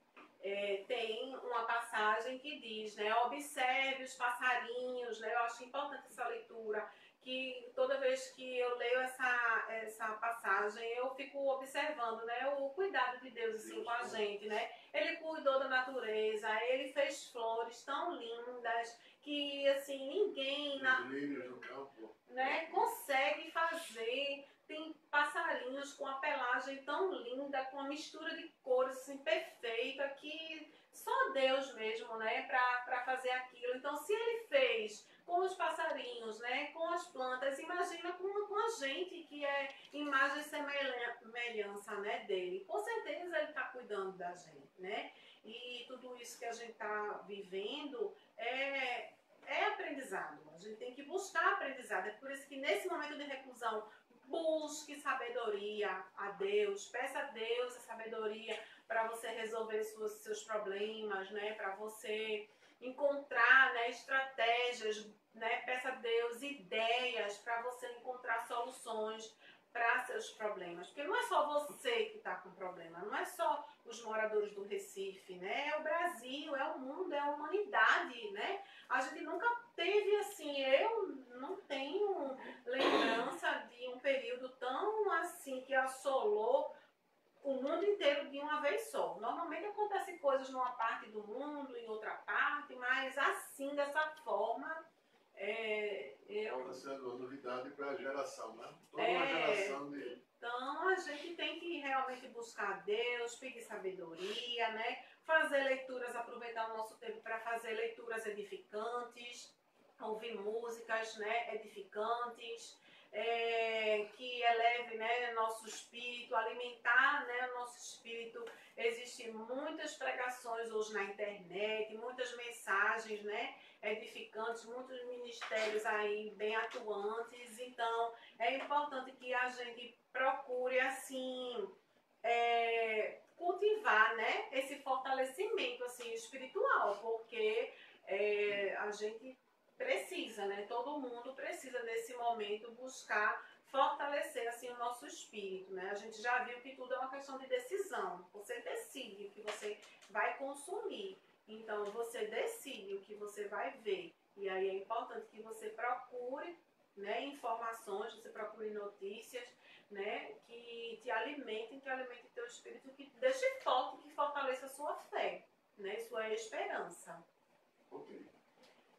Tem uma passagem que diz, né? Observe os passarinhos, né? Eu acho importante essa leitura, que toda vez que eu leio essa passagem, eu fico observando, né, o cuidado de Deus assim, com a gente, né? Ele cuidou da natureza, ele fez flores tão lindas que assim ninguém Lírios no campo, né, consegue fazer. Tem passarinhos com a pelagem tão linda, com a mistura de cores assim, perfeita, que só Deus mesmo, né, para fazer aquilo. Então, se ele fez com os passarinhos, né, com as plantas, imagina com a gente, que é imagem e semelhança, né, dele. Com certeza ele está cuidando da gente, né? E tudo isso que a gente está vivendo é aprendizado. A gente tem que buscar aprendizado. É por isso que nesse momento de reclusão, busque sabedoria a Deus, peça a Deus a sabedoria para você resolver seus problemas, né? Para você encontrar, né, estratégias, né? Peça a Deus ideias para você encontrar soluções para seus problemas. Porque não é só você que está com problema, não é só os moradores do Recife, né? É o Brasil, é o mundo, é a humanidade, né? A gente nunca teve assim, eu não tenho lembrança de um período tão assim que assolou o mundo inteiro de uma vez só. Normalmente acontecem coisas numa parte do mundo, em outra parte, mas assim, dessa forma, está sendo uma novidade para a geração, né? Toda uma geração de... Então, a gente tem que realmente buscar Deus, pedir sabedoria, né? Fazer leituras, aproveitar o nosso tempo para fazer leituras edificantes, ouvir músicas, né, edificantes, que eleve, né, nosso espírito, alimentar, né, o nosso espírito. Existem muitas pregações hoje na internet, muitas mensagens, né, edificantes, muitos ministérios aí bem atuantes. Então, é importante que a gente procure, assim, cultivar, né, esse fortalecimento, assim, espiritual, porque a gente precisa, né, todo mundo precisa nesse momento buscar fortalecer, assim, o nosso espírito, né. A gente já viu que tudo é uma questão de decisão. Você decide o que você vai consumir. Então, você decide o que você vai ver. E aí é importante que você procure, né, informações informações, você procure notícias, né, que te alimentem teu espírito, que te deixe forte, que fortaleça a sua fé, né, sua esperança. Ok.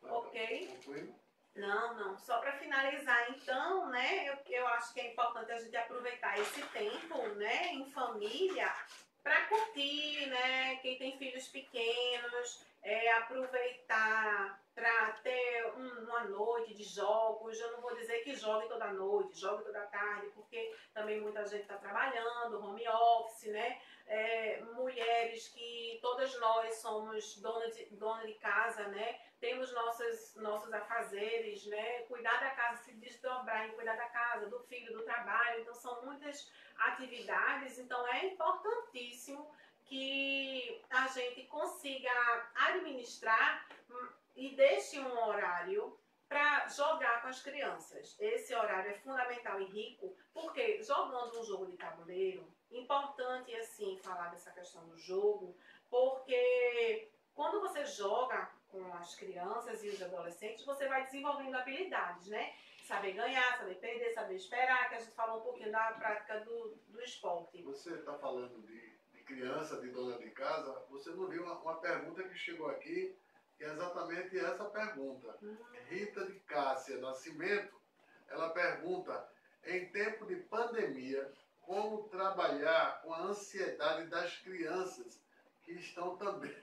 Ok? Não. Só para finalizar, então, né, eu acho que é importante a gente aproveitar esse tempo, né, em família, para curtir, né, quem tem filhos pequenos, aproveitar para ter uma noite de jogos. Eu não vou dizer que jogue toda noite, jogue toda tarde, porque também muita gente está trabalhando, home office, né? Mulheres que todas nós somos dona de casa, né? Temos nossos afazeres, né? Cuidar da casa, se desdobrar em cuidar da casa, do filho, do trabalho. Então, são muitas atividades. Então, é importantíssimo que a gente consiga administrar e deixe um horário para jogar com as crianças. Esse horário é fundamental e rico, porque jogando um jogo de tabuleiro, importante assim falar dessa questão do jogo, porque quando você joga com as crianças e os adolescentes, você vai desenvolvendo habilidades, né? Saber ganhar, saber perder, saber esperar, que a gente falou um pouquinho da prática do esporte. Você está falando de criança, de dona de casa, você não viu uma pergunta que chegou aqui, que é exatamente essa pergunta. Rita de Cássia Nascimento, ela pergunta, em tempo de pandemia, como trabalhar com a ansiedade das crianças que estão também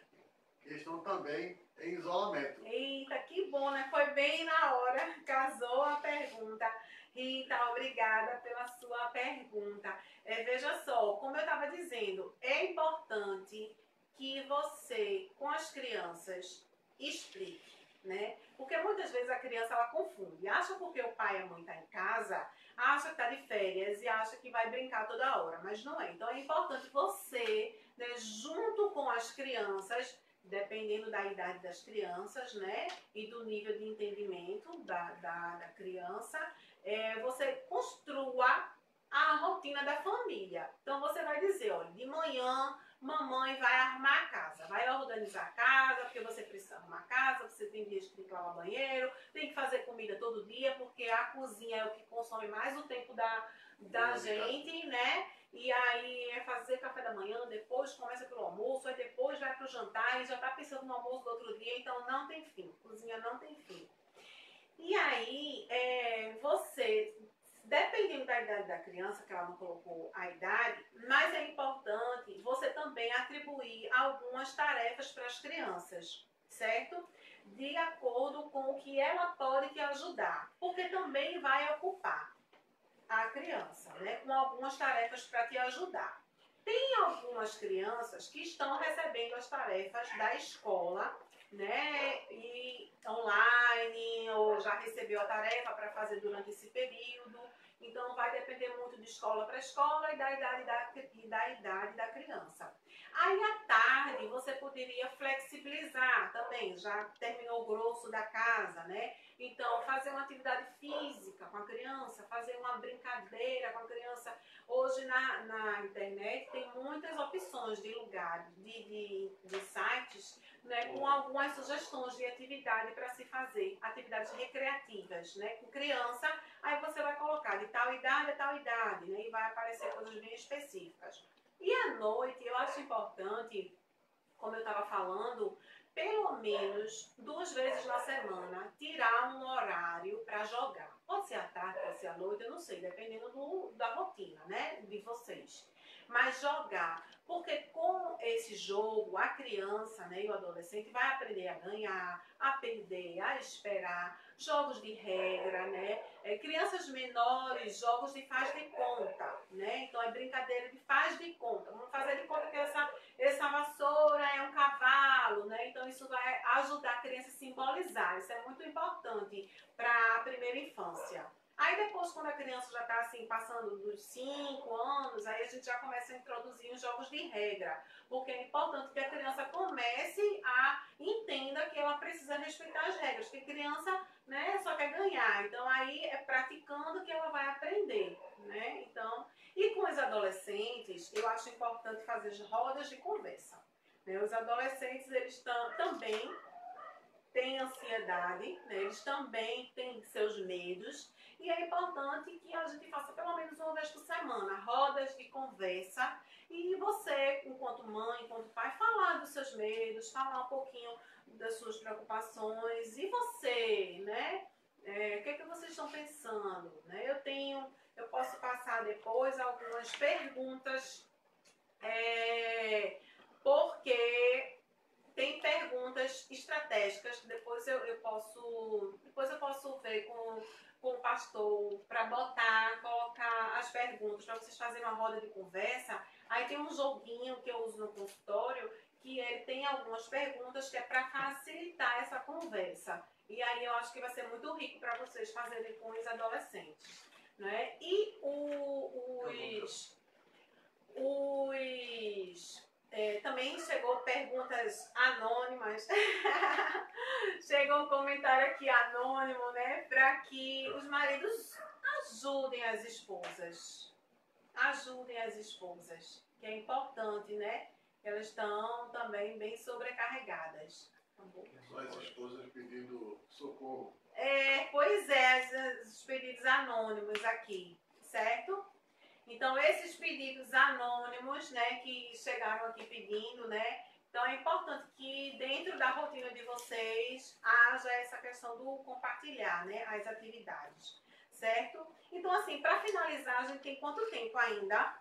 em isolamento. Eita, que bom, né? Foi bem na hora, casou a pergunta. Rita, obrigada pela sua pergunta. Veja só, como eu estava dizendo, é importante que você, com as crianças, explique, né? Porque muitas vezes a criança, ela confunde. Acha porque o pai e a mãe estão em casa, acha que está de férias e acha que vai brincar toda hora, mas não é. Então é importante você, né, junto com as crianças, dependendo da idade das crianças, né, e do nível de entendimento da criança, você construa a rotina da família. Então você vai dizer, olha, de manhã mamãe vai arrumar a casa, vai organizar a casa, porque você precisa arrumar a casa, você tem dias que tem que lavar banheiro, tem que fazer comida todo dia, porque a cozinha é o que consome mais o tempo da gente, né? E aí é fazer café da manhã, depois começa pelo almoço, aí depois vai pro jantar e já tá pensando no almoço do outro dia, então não tem fim, cozinha não tem fim. E aí, você, dependendo da idade da criança, que ela não colocou a idade, mas é importante você também atribuir algumas tarefas para as crianças, certo? De acordo com o que ela pode te ajudar, porque também vai ocupar a criança, né, com algumas tarefas para te ajudar. Tem algumas crianças que estão recebendo as tarefas da escola, né, e online, ou já recebeu a tarefa para fazer durante esse período. Então vai depender muito de escola para escola e da idade da criança. Aí à tarde você poderia flexibilizar também, já terminou o grosso da casa, né? Então, fazer uma atividade física com a criança, fazer uma brincadeira com a criança. Hoje na internet tem muitas opções de lugares, de sites, né, com algumas sugestões de atividade para se fazer, atividades recreativas, né, com criança. Aí você vai colocar de tal idade a tal idade, né, e vai aparecer coisas bem específicas. E à noite, eu acho importante, como eu estava falando, pelo menos 2 vezes na semana, tirar um horário para jogar. Pode ser à tarde, pode ser à noite, eu não sei, dependendo da rotina, né, de vocês. Mas jogar, porque com esse jogo, a criança, né, e o adolescente vai aprender a ganhar, a perder, a esperar, jogos de regra, né, crianças menores, jogos de faz de conta, né, então é brincadeira de faz de conta. Vamos fazer de conta que essa vassoura é um cavalo, né? Então isso vai ajudar a criança a simbolizar. Isso é muito importante para a primeira infância. Aí depois, quando a criança já está assim, passando dos 5 anos, aí a gente já começa a introduzir os jogos de regra. Porque é importante que a criança comece a entenda que ela precisa respeitar as regras. Porque criança, né, só quer ganhar. Então aí é praticando que ela vai aprender, né? Então, e com os adolescentes, eu acho importante fazer rodas de conversa. Né? Os adolescentes, eles também têm ansiedade, né? Eles também têm seus medos. E é importante que a gente faça pelo menos uma vez por semana rodas de conversa. E você, enquanto mãe, enquanto pai, falar dos seus medos, falar um pouquinho das suas preocupações. E você, né? O que é que vocês estão pensando? Né? Eu posso passar depois algumas perguntas, porque tem perguntas estratégicas que depois eu posso ver com o pastor para colocar as perguntas para vocês fazerem uma roda de conversa. Aí tem um joguinho que eu uso no consultório que ele tem algumas perguntas que é para facilitar essa conversa. E aí eu acho que vai ser muito rico para vocês fazerem com os adolescentes, né? E também chegou perguntas anônimas. Chegou um comentário aqui anônimo, né? Para que os maridos ajudem as esposas. Ajudem as esposas, que é importante, né? Elas estão também bem sobrecarregadas. São as esposas pedindo socorro. Pois é, os pedidos anônimos aqui, certo? Então, esses pedidos anônimos, né, que chegaram aqui pedindo, né? Então, é importante que dentro da rotina de vocês haja essa questão do compartilhar, né, as atividades, certo? Então, assim, para finalizar, a gente tem quanto tempo ainda?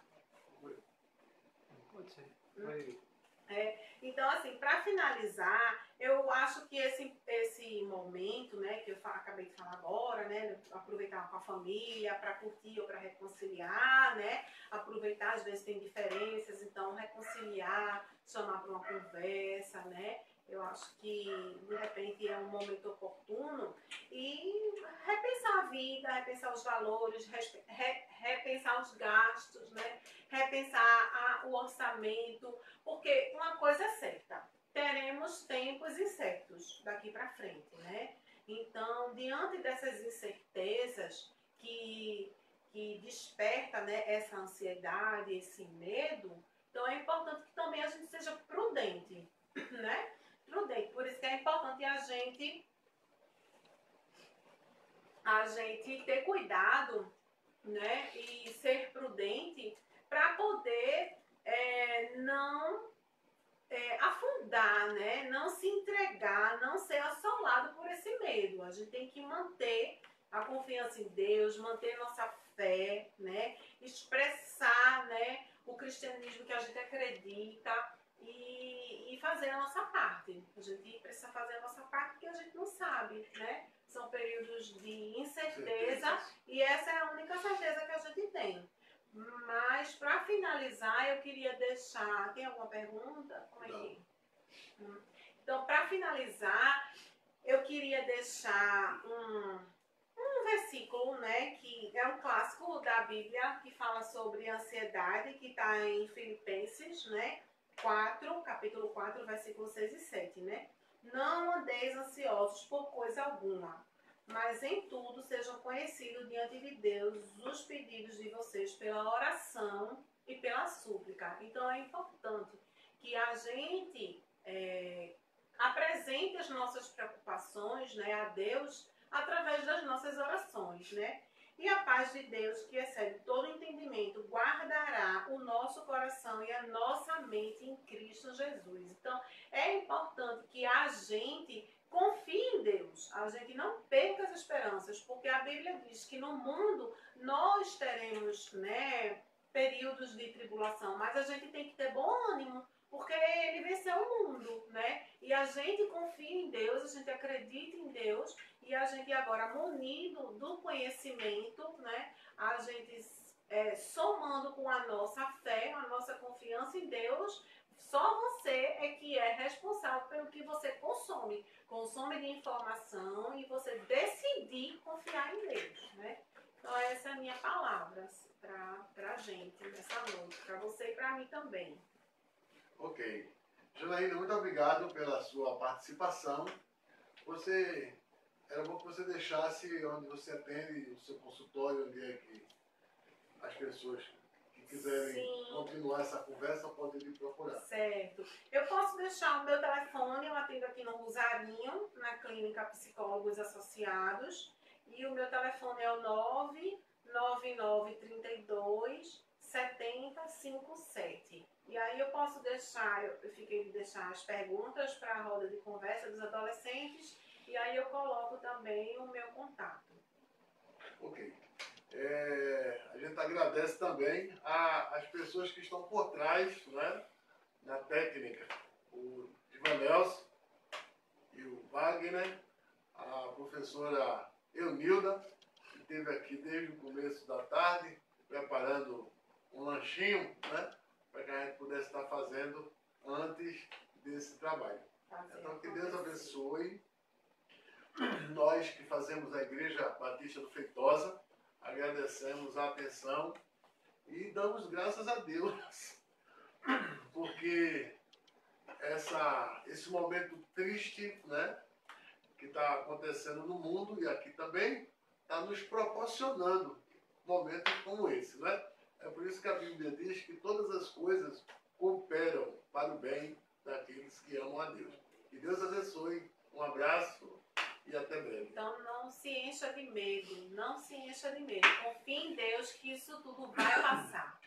Pode ser. Então, assim, para finalizar, eu acho que esse momento, né, que eu acabei de falar agora, né, aproveitar com a família para curtir ou para reconciliar, né, aproveitar, às vezes tem diferenças, então reconciliar, chamar para uma conversa, né, eu acho que de repente é um momento oportuno e repensar a vida, repensar os valores, repensar os gastos, né, repensar o orçamento, porque uma coisa é certa, teremos tempos incertos daqui para frente, né? Então, diante dessas incertezas que desperta, né, essa ansiedade, esse medo, então é importante que também a gente seja prudente, né? Prudente. Por isso que é importante a gente ter cuidado, né, e ser prudente para poder não afundar, né, não se entregar, não ser assolado por esse medo. A gente tem que manter a confiança em Deus, manter nossa fé, né, expressar, né, o cristianismo que a gente acredita e fazer a nossa parte. A gente precisa fazer a nossa parte porque a gente não sabe, né? São períodos de incerteza e essa é a única certeza que a gente tem. Mas, para finalizar, eu queria deixar... Tem alguma pergunta? Como é que... Então, para finalizar, eu queria deixar um versículo, né, que é um clássico da Bíblia, que fala sobre ansiedade, que está em Filipenses, né, 4, capítulo 4, versículos 6 e 7, né? Não andeis ansiosos por coisa alguma, mas em tudo sejam conhecidos diante de Deus os pedidos de vocês pela oração e pela súplica. Então é importante que a gente apresente as nossas preocupações, né, a Deus através das nossas orações, né? E a paz de Deus, que excede todo entendimento, guardará o nosso coração e a nossa mente em Cristo Jesus. Então, é importante que a gente confie em Deus, a gente não perca as esperanças, porque a Bíblia diz que no mundo nós teremos, né, períodos de tribulação, mas a gente tem que ter bom ânimo, porque ele venceu o mundo, né? E a gente confia em Deus, a gente acredita em Deus, e a gente agora, munido do conhecimento, né? A gente somando com a nossa fé, a nossa confiança em Deus, só você é que é responsável pelo que você consome. Consome de informação e você decidir confiar em Deus, né? Então essa é a minha palavra pra gente nessa noite, para você e para mim também. Ok. Janaína, muito obrigado pela sua participação. Era bom que você deixasse onde você atende, o seu consultório, onde é que as pessoas que que quiserem Sim. continuar essa conversa, podem me procurar. Certo. Eu posso deixar o meu telefone, eu atendo aqui no Rosarinho, na clínica Psicólogos Associados. E o meu telefone é o 99932 7057. E aí eu posso deixar, eu fiquei de deixar as perguntas para a roda de conversa dos adolescentes. E aí eu coloco também o meu contato. Ok. A gente agradece também às pessoas que estão por trás, né, na técnica. O Ivanelson e o Wagner, a professora Eunilda, que esteve aqui desde o começo da tarde, preparando um lanchinho, né, para que a gente pudesse estar fazendo antes desse trabalho. Então, que Deus abençoe. Nós que fazemos a Igreja Batista do Feitosa, agradecemos a atenção e damos graças a Deus, porque esse momento triste, né, que está acontecendo no mundo e aqui também, está nos proporcionando momentos como esse, né? É por isso que a Bíblia diz que todas as coisas cooperam para o bem daqueles que amam a Deus. Que Deus abençoe, um abraço e até breve. Então não se encha de medo, não se encha de medo. Confie em Deus que isso tudo vai passar.